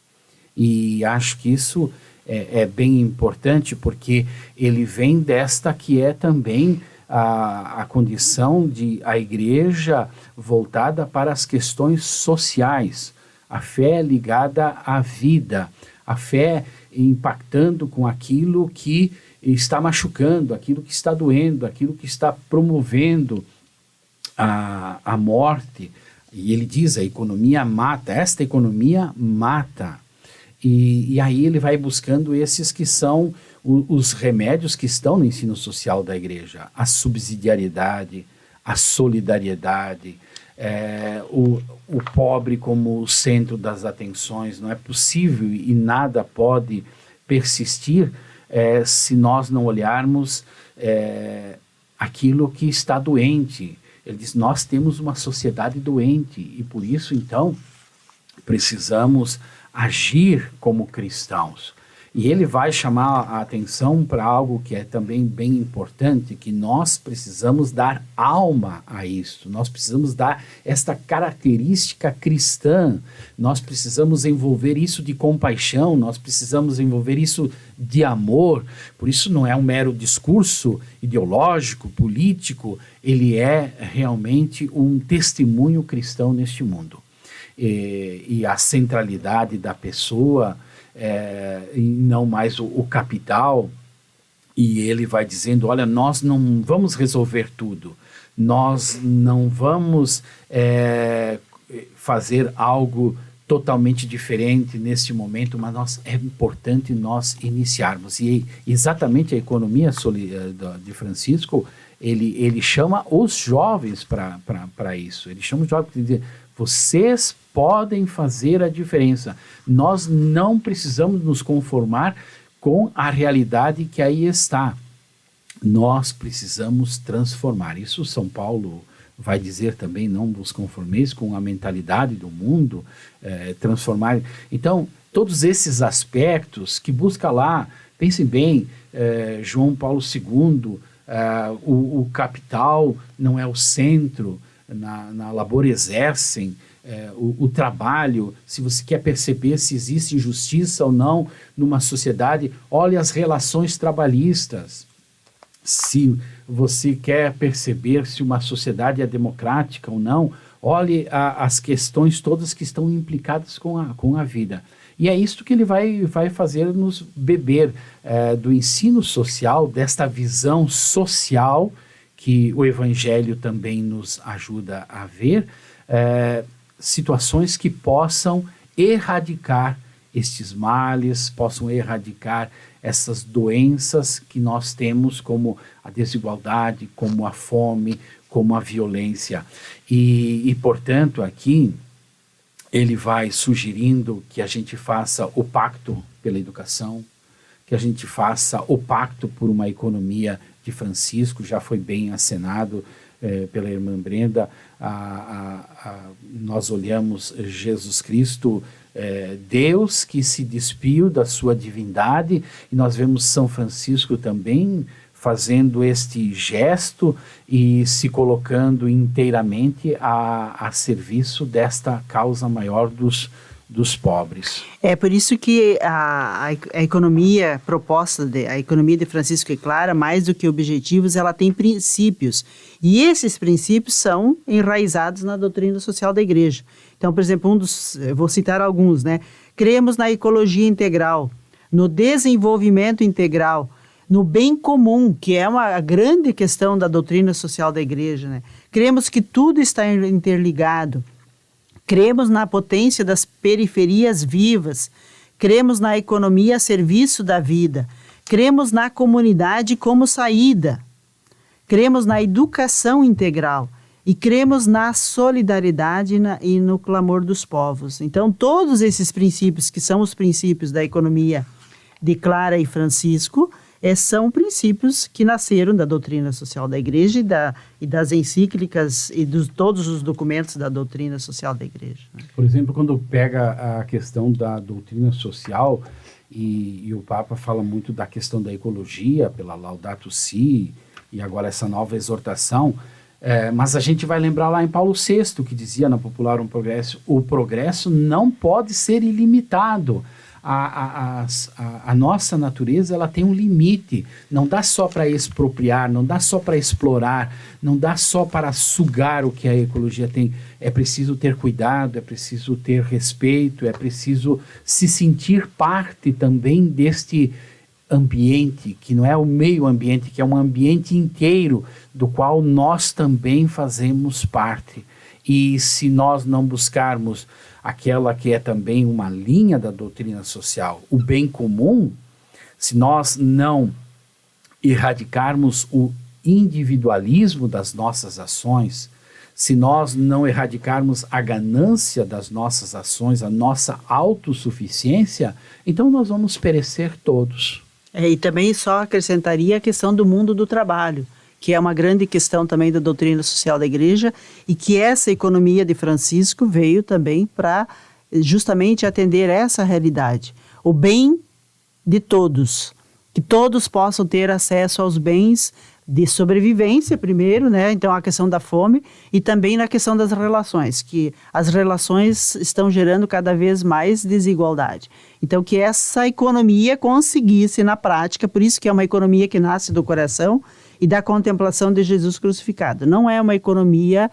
[SPEAKER 3] E acho que isso é bem importante, porque ele vem desta que é também a condição de a Igreja voltada para as questões sociais, A fé é ligada à vida. A fé impactando com aquilo que está machucando, aquilo que está doendo, aquilo que está promovendo a morte. E ele diz, a economia mata, esta economia mata. E aí ele vai buscando esses que são os remédios que estão no ensino social da igreja. A subsidiariedade, a solidariedade, o pobre como o centro das atenções. Não é possível e nada pode persistir se nós não olharmos aquilo que está doente. Ele diz, nós temos uma sociedade doente e por isso, então, precisamos agir como cristãos. E ele vai chamar a atenção para algo que é também bem importante, que nós precisamos dar alma a isso, nós precisamos dar esta característica cristã, nós precisamos envolver isso de compaixão, nós precisamos envolver isso de amor. Por isso não é um mero discurso ideológico, político, ele é realmente um testemunho cristão neste mundo. E a centralidade da pessoa, e não mais o capital, e ele vai dizendo, olha, nós não vamos resolver tudo, nós não vamos fazer algo totalmente diferente neste momento, mas é importante nós iniciarmos. E exatamente a economia de Francisco, ele chama os jovens para isso, ele chama os jovens para dizer, vocês podem fazer a diferença. Nós não precisamos nos conformar com a realidade que aí está. Nós precisamos transformar. Isso São Paulo vai dizer também, não vos conformeis com a mentalidade do mundo, transformar. Então, todos esses aspectos que busca lá, pensem bem, João Paulo II, o capital não é o centro, na labor exercem, o trabalho, se você quer perceber se existe injustiça ou não numa sociedade, olhe as relações trabalhistas. Se você quer perceber se uma sociedade é democrática ou não, olhe as questões todas que estão implicadas com a vida. E é isso que ele vai fazer-nos beber do ensino social, desta visão social que o Evangelho também nos ajuda a ver, situações que possam erradicar estes males, possam erradicar essas doenças que nós temos, como a desigualdade, como a fome, como a violência. E portanto, aqui ele vai sugerindo que a gente faça o pacto pela educação, que a gente faça o pacto por uma economia de Francisco, já foi bem acenado pela irmã Brenda. Nós olhamos Jesus Cristo, Deus que se despiu da sua divindade, e nós vemos São Francisco também fazendo este gesto e se colocando inteiramente a serviço desta causa maior dos pobres. É por isso que a economia proposta, a economia de Francisco é clara, mais do que objetivos, ela tem princípios. E esses princípios são enraizados na doutrina social da igreja. Então, por exemplo, eu vou citar alguns, né? Cremos na ecologia integral, no desenvolvimento integral, no bem comum, que é uma grande questão da doutrina social da igreja, né? Cremos que tudo está interligado. Cremos na potência das periferias vivas, cremos na economia a serviço da vida, cremos na comunidade como saída, cremos na educação integral e cremos na solidariedade e no clamor dos povos. Então, todos esses princípios, que são os princípios da economia de Clara e Francisco, são princípios que nasceram da doutrina social da igreja e das encíclicas e de todos os documentos da doutrina social da igreja. Por exemplo, quando pega a questão da doutrina social e o Papa fala muito da questão da ecologia pela Laudato Si e agora essa nova exortação, mas a gente vai lembrar lá em Paulo VI, que dizia na Popular o progresso não pode ser ilimitado. a nossa natureza, ela tem um limite. Não dá só para expropriar, não dá só para explorar, não dá só para sugar o que a ecologia tem. É preciso ter cuidado, é preciso ter respeito, é preciso se sentir parte também deste ambiente, que não é o meio ambiente, que é um ambiente inteiro do qual nós também fazemos parte. E se nós não buscarmos aquela que é também uma linha da doutrina social, o bem comum, se nós não erradicarmos o individualismo das nossas ações, se nós não erradicarmos a ganância das nossas ações, a nossa autossuficiência, então nós vamos perecer todos.
[SPEAKER 4] E também só acrescentaria a questão do mundo do trabalho, que é uma grande questão também da doutrina social da igreja, e que essa economia de Francisco veio também para justamente atender essa realidade. O bem de todos, que todos possam ter acesso aos bens de sobrevivência primeiro, né? Então a questão da fome, e também na questão das relações, que as relações estão gerando cada vez mais desigualdade. Então que essa economia conseguisse na prática, por isso que é uma economia que nasce do coração e da contemplação de Jesus crucificado. Não é uma economia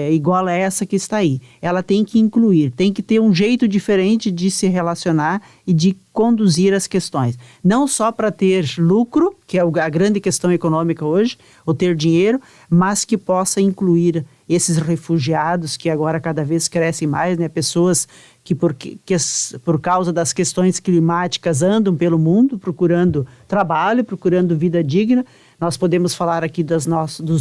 [SPEAKER 4] igual a essa que está aí. Ela tem que incluir, tem que ter um jeito diferente de se relacionar e de conduzir as questões. Não só para ter lucro, que é a grande questão econômica hoje, ou ter dinheiro, mas que possa incluir esses refugiados que agora cada vez crescem mais, né? Pessoas que por causa das questões climáticas andam pelo mundo procurando trabalho, procurando vida digna. Nós podemos falar aqui dos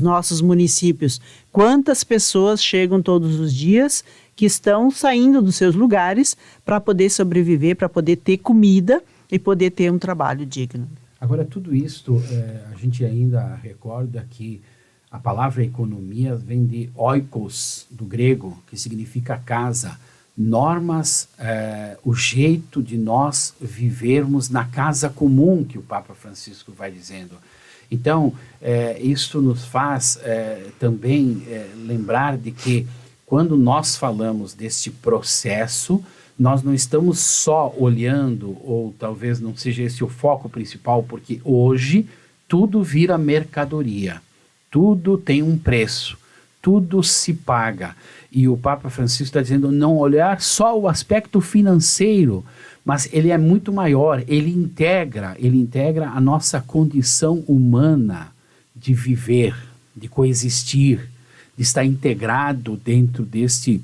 [SPEAKER 4] nossos municípios. Quantas pessoas chegam todos os dias que estão saindo dos seus lugares para poder sobreviver, para poder ter comida e poder ter um trabalho digno.
[SPEAKER 3] Agora, tudo isto, a gente ainda recorda que a palavra economia vem de oikos, do grego, que significa casa. Normas, o jeito de nós vivermos na casa comum, que o Papa Francisco vai dizendo. Então, isso nos faz também lembrar de que quando nós falamos deste processo, nós não estamos só olhando, ou talvez não seja esse o foco principal, porque hoje tudo vira mercadoria, tudo tem um preço, tudo se paga. E o Papa Francisco está dizendo não olhar só o aspecto financeiro, mas ele é muito maior, ele integra a nossa condição humana de viver, de coexistir, de estar integrado dentro deste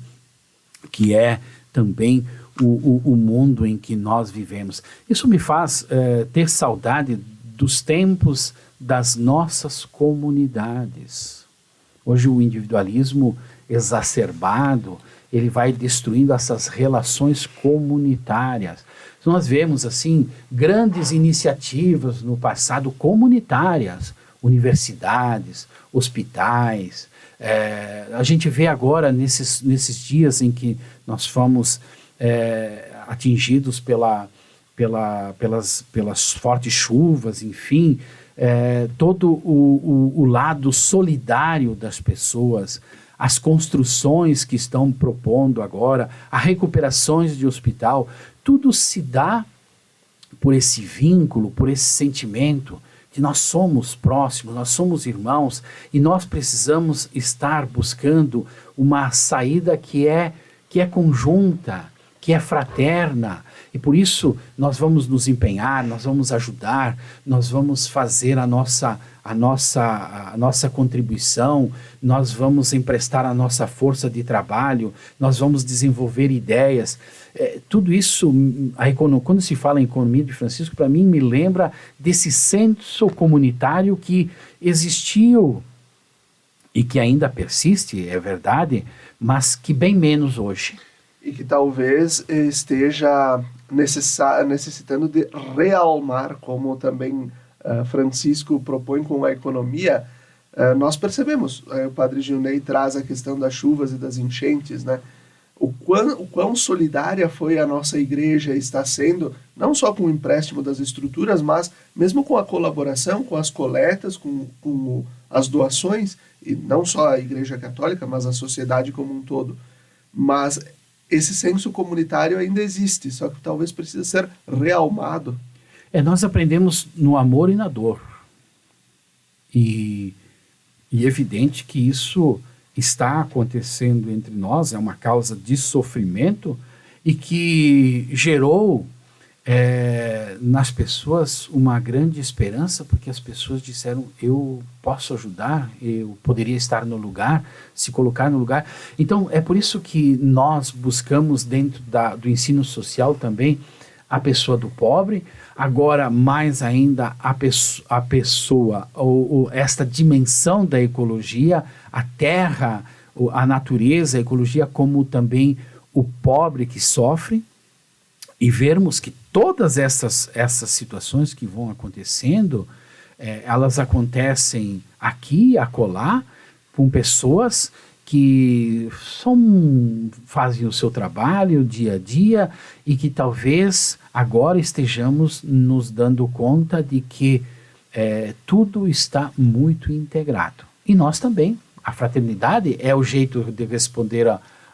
[SPEAKER 3] que é também o mundo em que nós vivemos. Isso me faz ter saudade dos tempos das nossas comunidades. Hoje o individualismo exacerbado, ele vai destruindo essas relações comunitárias. Nós vemos, assim, grandes iniciativas no passado comunitárias, universidades, hospitais. A gente vê agora, nesses dias em que nós fomos atingidos pelas fortes chuvas, enfim, todo o lado solidário das pessoas, as construções que estão propondo agora, as recuperações de hospital, tudo se dá por esse vínculo, por esse sentimento que nós somos próximos, nós somos irmãos e nós precisamos estar buscando uma saída que é conjunta, que é fraterna. E por isso nós vamos nos empenhar, nós vamos ajudar, nós vamos fazer a nossa contribuição, nós vamos emprestar a nossa força de trabalho, nós vamos desenvolver ideias. Tudo isso, quando se fala em economia de Francisco, para mim me lembra desse senso comunitário que existiu e que ainda persiste, é verdade, mas que bem menos hoje.
[SPEAKER 2] E que talvez esteja necessitando de realmar, como também Francisco propõe com a economia. Nós percebemos, o padre Gilney traz a questão das chuvas e das enchentes, né? O quão solidária foi a nossa igreja, está sendo, não só com o empréstimo das estruturas, mas mesmo com a colaboração, com as coletas, com as doações, e não só a igreja católica, mas a sociedade como um todo. Mas esse senso comunitário ainda existe, só que talvez precise ser realmado.
[SPEAKER 3] Nós aprendemos no amor e na dor. E é evidente que isso está acontecendo entre nós, é uma causa de sofrimento e que gerou nas pessoas uma grande esperança, porque as pessoas disseram: eu posso ajudar, eu poderia estar no lugar, se colocar no lugar. Então é por isso que nós buscamos dentro do ensino social também a pessoa do pobre, agora mais ainda a pessoa, ou esta dimensão da ecologia, a terra, a natureza, a ecologia, como também o pobre que sofre, e vermos que todas essas situações que vão acontecendo, elas acontecem aqui, acolá, com pessoas que fazem o seu trabalho dia a dia e que talvez agora estejamos nos dando conta de que tudo está muito integrado. E nós também. A fraternidade é o jeito de responder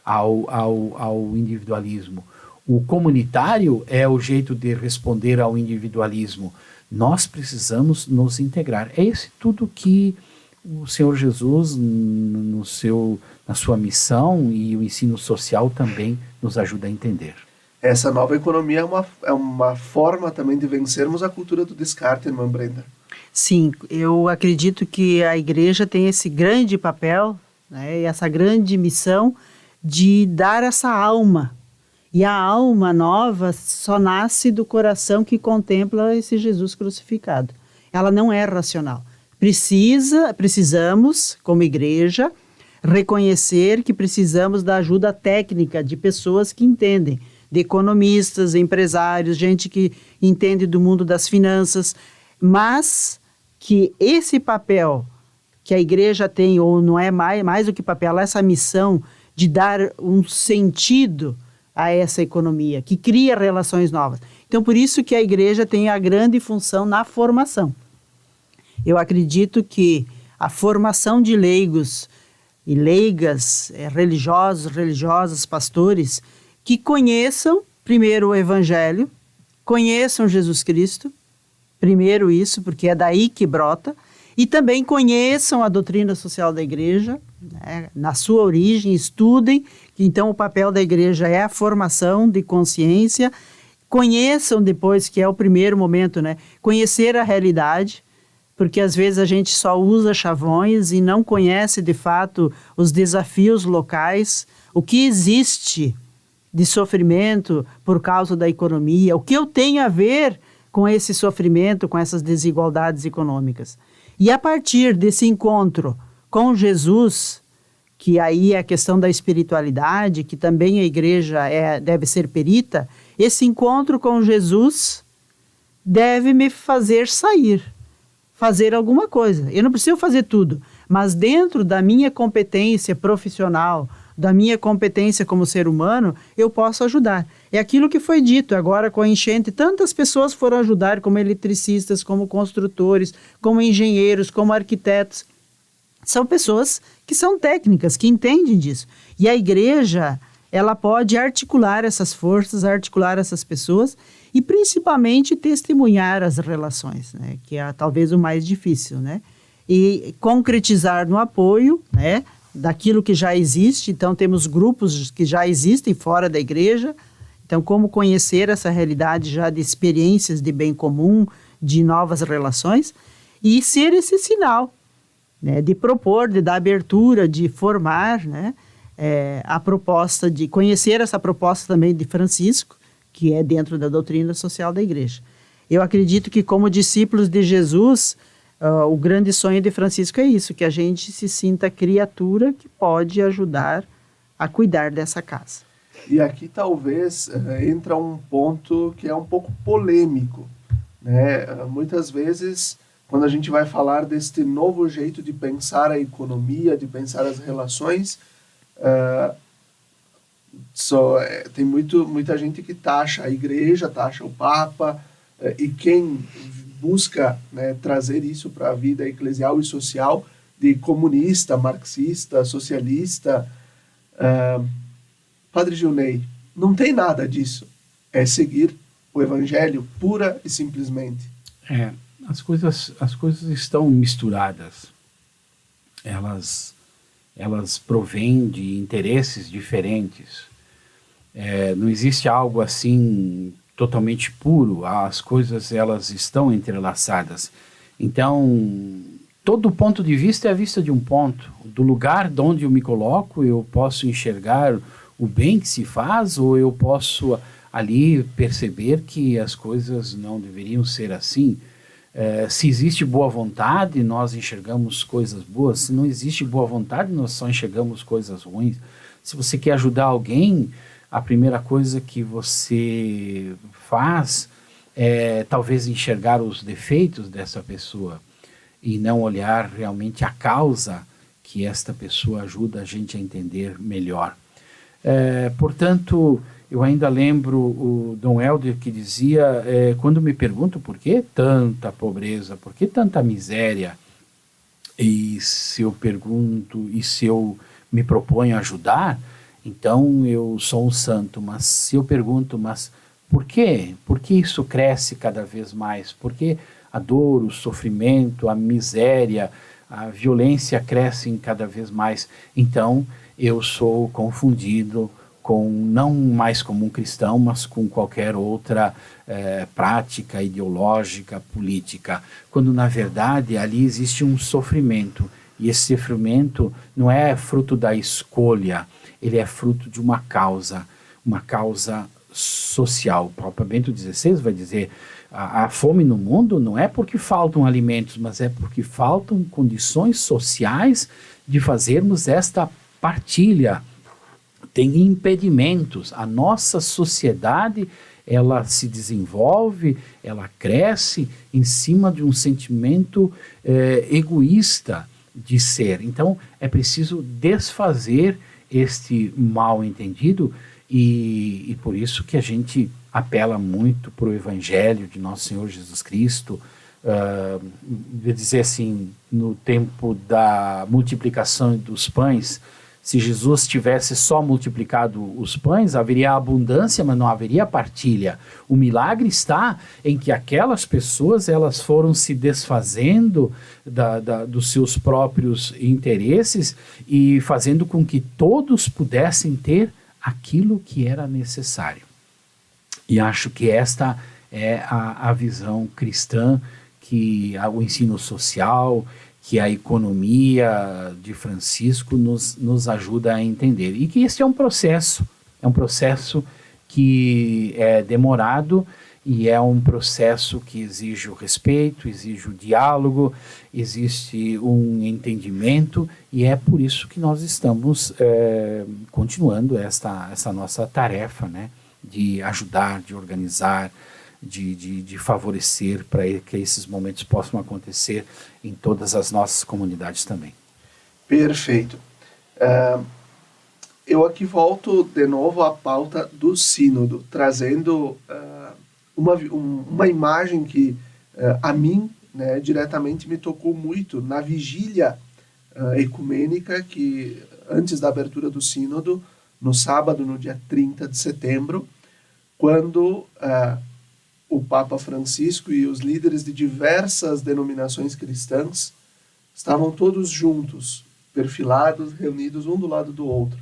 [SPEAKER 3] ao individualismo. O comunitário é o jeito de responder ao individualismo. Nós precisamos nos integrar. É isso tudo que o Senhor Jesus, na sua missão, e o ensino social também nos ajuda a entender.
[SPEAKER 2] Essa nova economia é uma forma também de vencermos a cultura do descarte, irmã Brenda.
[SPEAKER 4] Sim, eu acredito que a igreja tem esse grande papel, né, e essa grande missão de dar essa alma. E a alma nova só nasce do coração que contempla esse Jesus crucificado. Ela não é racional. Precisamos, como igreja, reconhecer que precisamos da ajuda técnica de pessoas que entendem, de economistas, empresários, gente que entende do mundo das finanças, mas que esse papel que a igreja tem, ou não é mais do que papel, essa missão de dar um sentido a essa economia, que cria relações novas. Então, por isso que a igreja tem a grande função na formação. Eu acredito que a formação de leigos e leigas, religiosos, religiosas, pastores, que conheçam primeiro o Evangelho, conheçam Jesus Cristo, primeiro isso, porque é daí que brota, e também conheçam a doutrina social da igreja, né, na sua origem, estudem, que então o papel da igreja é a formação de consciência, conheçam depois, que é o primeiro momento, né, conhecer a realidade, porque às vezes a gente só usa chavões e não conhece de fato os desafios locais, o que existe de sofrimento por causa da economia, o que eu tenho a ver com esse sofrimento, com essas desigualdades econômicas. E a partir desse encontro com Jesus, que aí é a questão da espiritualidade, que também a igreja deve ser perita, esse encontro com Jesus deve me fazer sair, fazer alguma coisa. Eu não preciso fazer tudo, mas dentro da minha competência profissional, da minha competência como ser humano, eu posso ajudar. É aquilo que foi dito agora com a enchente, tantas pessoas foram ajudar, como eletricistas, como construtores, como engenheiros, como arquitetos. São pessoas que são técnicas, que entendem disso. E a igreja, ela pode articular essas forças, articular essas pessoas e principalmente testemunhar as relações, né? Que é talvez o mais difícil, né? E concretizar no apoio, né, daquilo que já existe. Então temos grupos que já existem fora da igreja. Então como conhecer essa realidade já de experiências de bem comum, de novas relações e ser esse sinal, né, de propor, de dar abertura, de formar, né, a proposta, de conhecer essa proposta também de Francisco, que é dentro da doutrina social da igreja. Eu acredito que como discípulos de Jesus, o grande sonho de Francisco é isso, que a gente se sinta criatura que pode ajudar a cuidar dessa casa.
[SPEAKER 2] E aqui talvez entra um ponto que é um pouco polêmico, né? Muitas vezes, quando a gente vai falar deste novo jeito de pensar a economia, de pensar as relações, tem muita gente que taxa a igreja, taxa o Papa, e quem busca, né, trazer isso para a vida eclesial e social de comunista, marxista, socialista, Padre Gilney, não tem nada disso. É seguir o Evangelho pura e simplesmente.
[SPEAKER 3] As coisas estão misturadas. Elas provêm de interesses diferentes. Não existe algo assim totalmente puro. As coisas elas estão entrelaçadas. Então, todo ponto de vista é a vista de um ponto. Do lugar de onde eu me coloco, eu posso enxergar o bem que se faz, ou eu posso ali perceber que as coisas não deveriam ser assim. Se existe boa vontade, nós enxergamos coisas boas. Se não existe boa vontade, nós só enxergamos coisas ruins. Se você quer ajudar alguém, a primeira coisa que você faz é talvez enxergar os defeitos dessa pessoa e não olhar realmente a causa que esta pessoa ajuda a gente a entender melhor. Portanto, eu ainda lembro o Dom Helder que dizia, quando me pergunto por que tanta pobreza, por que tanta miséria, e se eu pergunto, e se eu me proponho a ajudar, então eu sou um santo. Mas se eu pergunto, mas por quê? Por que isso cresce cada vez mais? Por que a dor, o sofrimento, a miséria, a violência crescem cada vez mais? Então eu sou confundido não mais como um cristão, mas com qualquer outra prática ideológica, política, quando na verdade ali existe um sofrimento, e esse sofrimento não é fruto da escolha, ele é fruto de uma causa social. O Papa Bento XVI vai dizer, a fome no mundo não é porque faltam alimentos, mas é porque faltam condições sociais de fazermos esta partilha. Tem impedimentos. A nossa sociedade, ela se desenvolve, ela cresce em cima de um sentimento egoísta de ser. Então, é preciso desfazer este mal entendido e por isso que a gente apela muito para o Evangelho de Nosso Senhor Jesus Cristo. De dizer assim, no tempo da multiplicação dos pães, se Jesus tivesse só multiplicado os pães, haveria abundância, mas não haveria partilha. O milagre está em que aquelas pessoas elas foram se desfazendo dos seus próprios interesses e fazendo com que todos pudessem ter aquilo que era necessário. E acho que esta é a visão cristã, que o ensino social, que a economia de Francisco nos ajuda a entender. E que esse é um processo que é demorado e é um processo que exige o respeito, exige o diálogo, existe um entendimento, e é por isso que nós estamos continuando essa nossa tarefa, né, de ajudar, de organizar, de favorecer para que esses momentos possam acontecer em todas as nossas comunidades também.
[SPEAKER 2] Perfeito. Eu aqui volto de novo à pauta do sínodo, trazendo uma imagem que a mim, né, diretamente me tocou muito na vigília ecumênica que antes da abertura do sínodo, no sábado, no dia 30 de setembro, quando o Papa Francisco e os líderes de diversas denominações cristãs estavam todos juntos, perfilados, reunidos um do lado do outro.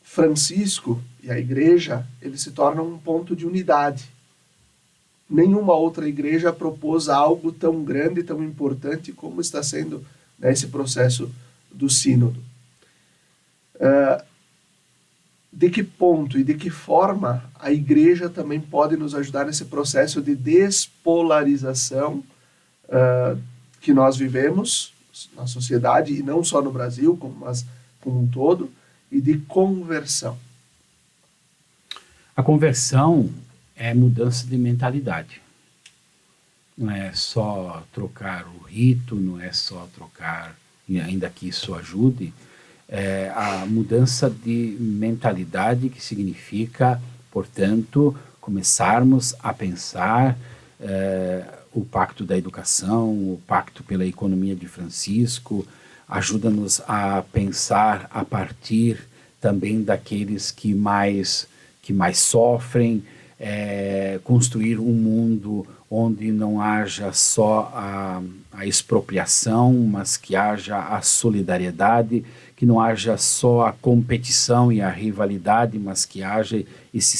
[SPEAKER 2] Francisco e a igreja, eles se tornam um ponto de unidade. Nenhuma outra igreja propôs algo tão grande, tão importante como está sendo nesse processo do sínodo. De que ponto e de que forma a igreja também pode nos ajudar nesse processo de despolarização que nós vivemos na sociedade, e não só no Brasil, mas como um todo, e de conversão?
[SPEAKER 3] A conversão é mudança de mentalidade. Não é só trocar o rito, não é só trocar, e ainda que isso ajude, a mudança de mentalidade, que significa, portanto, começarmos a pensar o pacto da educação, o pacto pela economia de Francisco, ajuda-nos a pensar a partir também daqueles que mais sofrem, construir um mundo onde não haja só a expropriação, mas que haja a solidariedade, que não haja só a competição e a rivalidade, mas que haja esse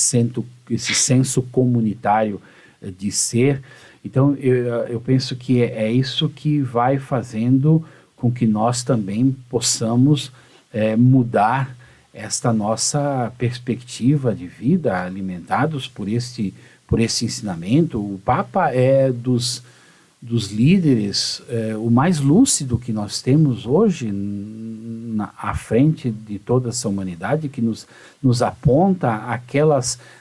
[SPEAKER 3] senso comunitário de ser. Então, eu penso que é isso que vai fazendo com que nós também possamos mudar esta nossa perspectiva de vida, alimentados por esse ensinamento. O Papa é dos líderes o mais lúcido que nós temos hoje à frente de toda essa humanidade, que nos aponta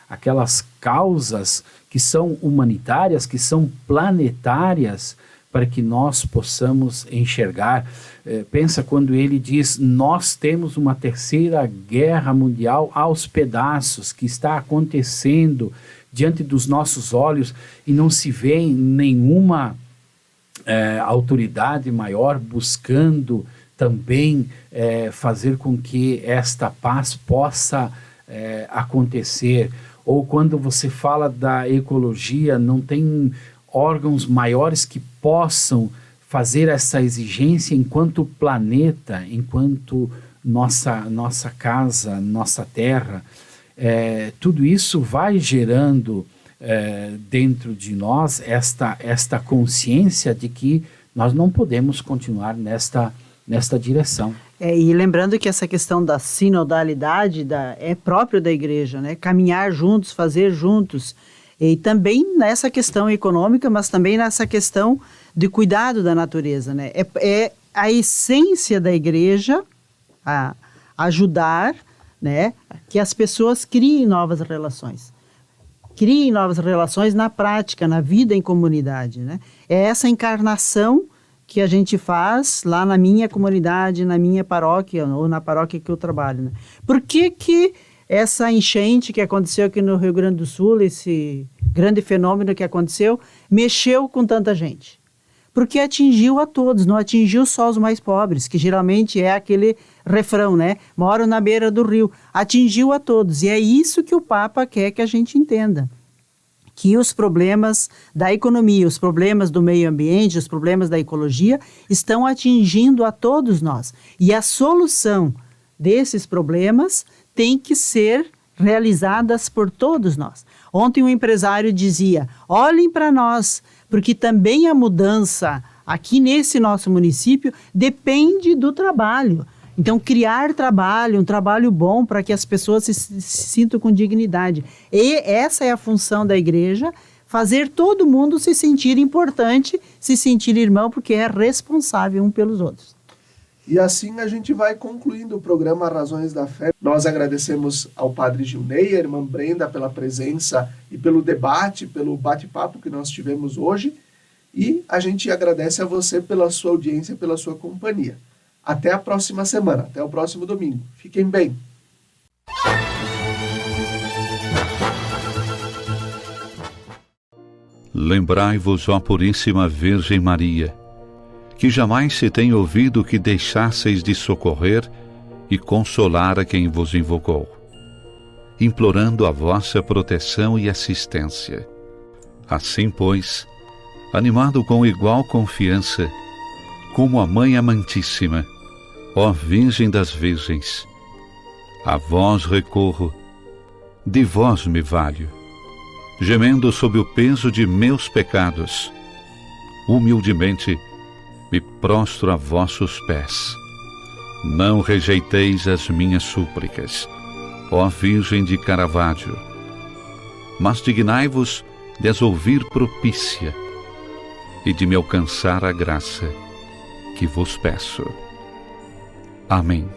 [SPEAKER 3] aquelas causas que são humanitárias, que são planetárias, para que nós possamos enxergar. Pensa quando ele diz: nós temos uma terceira guerra mundial aos pedaços, que está acontecendo diante dos nossos olhos, e não se vê nenhuma autoridade maior buscando também fazer com que esta paz possa acontecer. Ou quando você fala da ecologia, não tem órgãos maiores que possam fazer essa exigência enquanto planeta, enquanto nossa casa, nossa terra. Tudo isso vai gerando dentro de nós esta consciência de que nós não podemos continuar nesta direção.
[SPEAKER 4] E lembrando que essa questão da sinodalidade é próprio da igreja, né? Caminhar juntos, fazer juntos. E também nessa questão econômica, mas também nessa questão de cuidado da natureza, né? É a essência da igreja a ajudar, né, que as pessoas criem novas relações. Criem novas relações na prática, na vida em comunidade, né? É essa encarnação que a gente faz lá na minha comunidade, na minha paróquia, ou na paróquia que eu trabalho, né? Por que essa enchente que aconteceu aqui no Rio Grande do Sul, esse grande fenômeno que aconteceu, mexeu com tanta gente? Porque atingiu a todos, não atingiu só os mais pobres, que geralmente é aquele refrão, né? Moro na beira do rio. Atingiu a todos. E é isso que o Papa quer que a gente entenda. Que os problemas da economia, os problemas do meio ambiente, os problemas da ecologia estão atingindo a todos nós. E a solução desses problemas tem que ser realizadas por todos nós. Ontem um empresário dizia: olhem para nós, porque também a mudança aqui nesse nosso município depende do trabalho. Então, criar trabalho, um trabalho bom para que as pessoas se sintam com dignidade. E essa é a função da igreja, fazer todo mundo se sentir importante, se sentir irmão, porque é responsável um pelos outros.
[SPEAKER 2] E assim a gente vai concluindo o programa Razões da Fé. Nós agradecemos ao Padre Gilney, à irmã Brenda, pela presença e pelo debate, pelo bate-papo que nós tivemos hoje. E a gente agradece a você pela sua audiência, pela sua companhia. Até a próxima semana, até o próximo domingo. Fiquem bem.
[SPEAKER 1] Lembrai-vos, ó Puríssima Virgem Maria, que jamais se tem ouvido que deixasseis de socorrer e consolar a quem vos invocou, implorando a vossa proteção e assistência. Assim, pois, animado com igual confiança, como a Mãe Amantíssima, ó Virgem das Virgens, a vós recorro, de vós me valho, gemendo sob o peso de meus pecados, humildemente me prostro a vossos pés. Não rejeiteis as minhas súplicas, ó Virgem de Caravaggio, mas dignai-vos de as ouvir propícia e de me alcançar a graça que vos peço. Amém.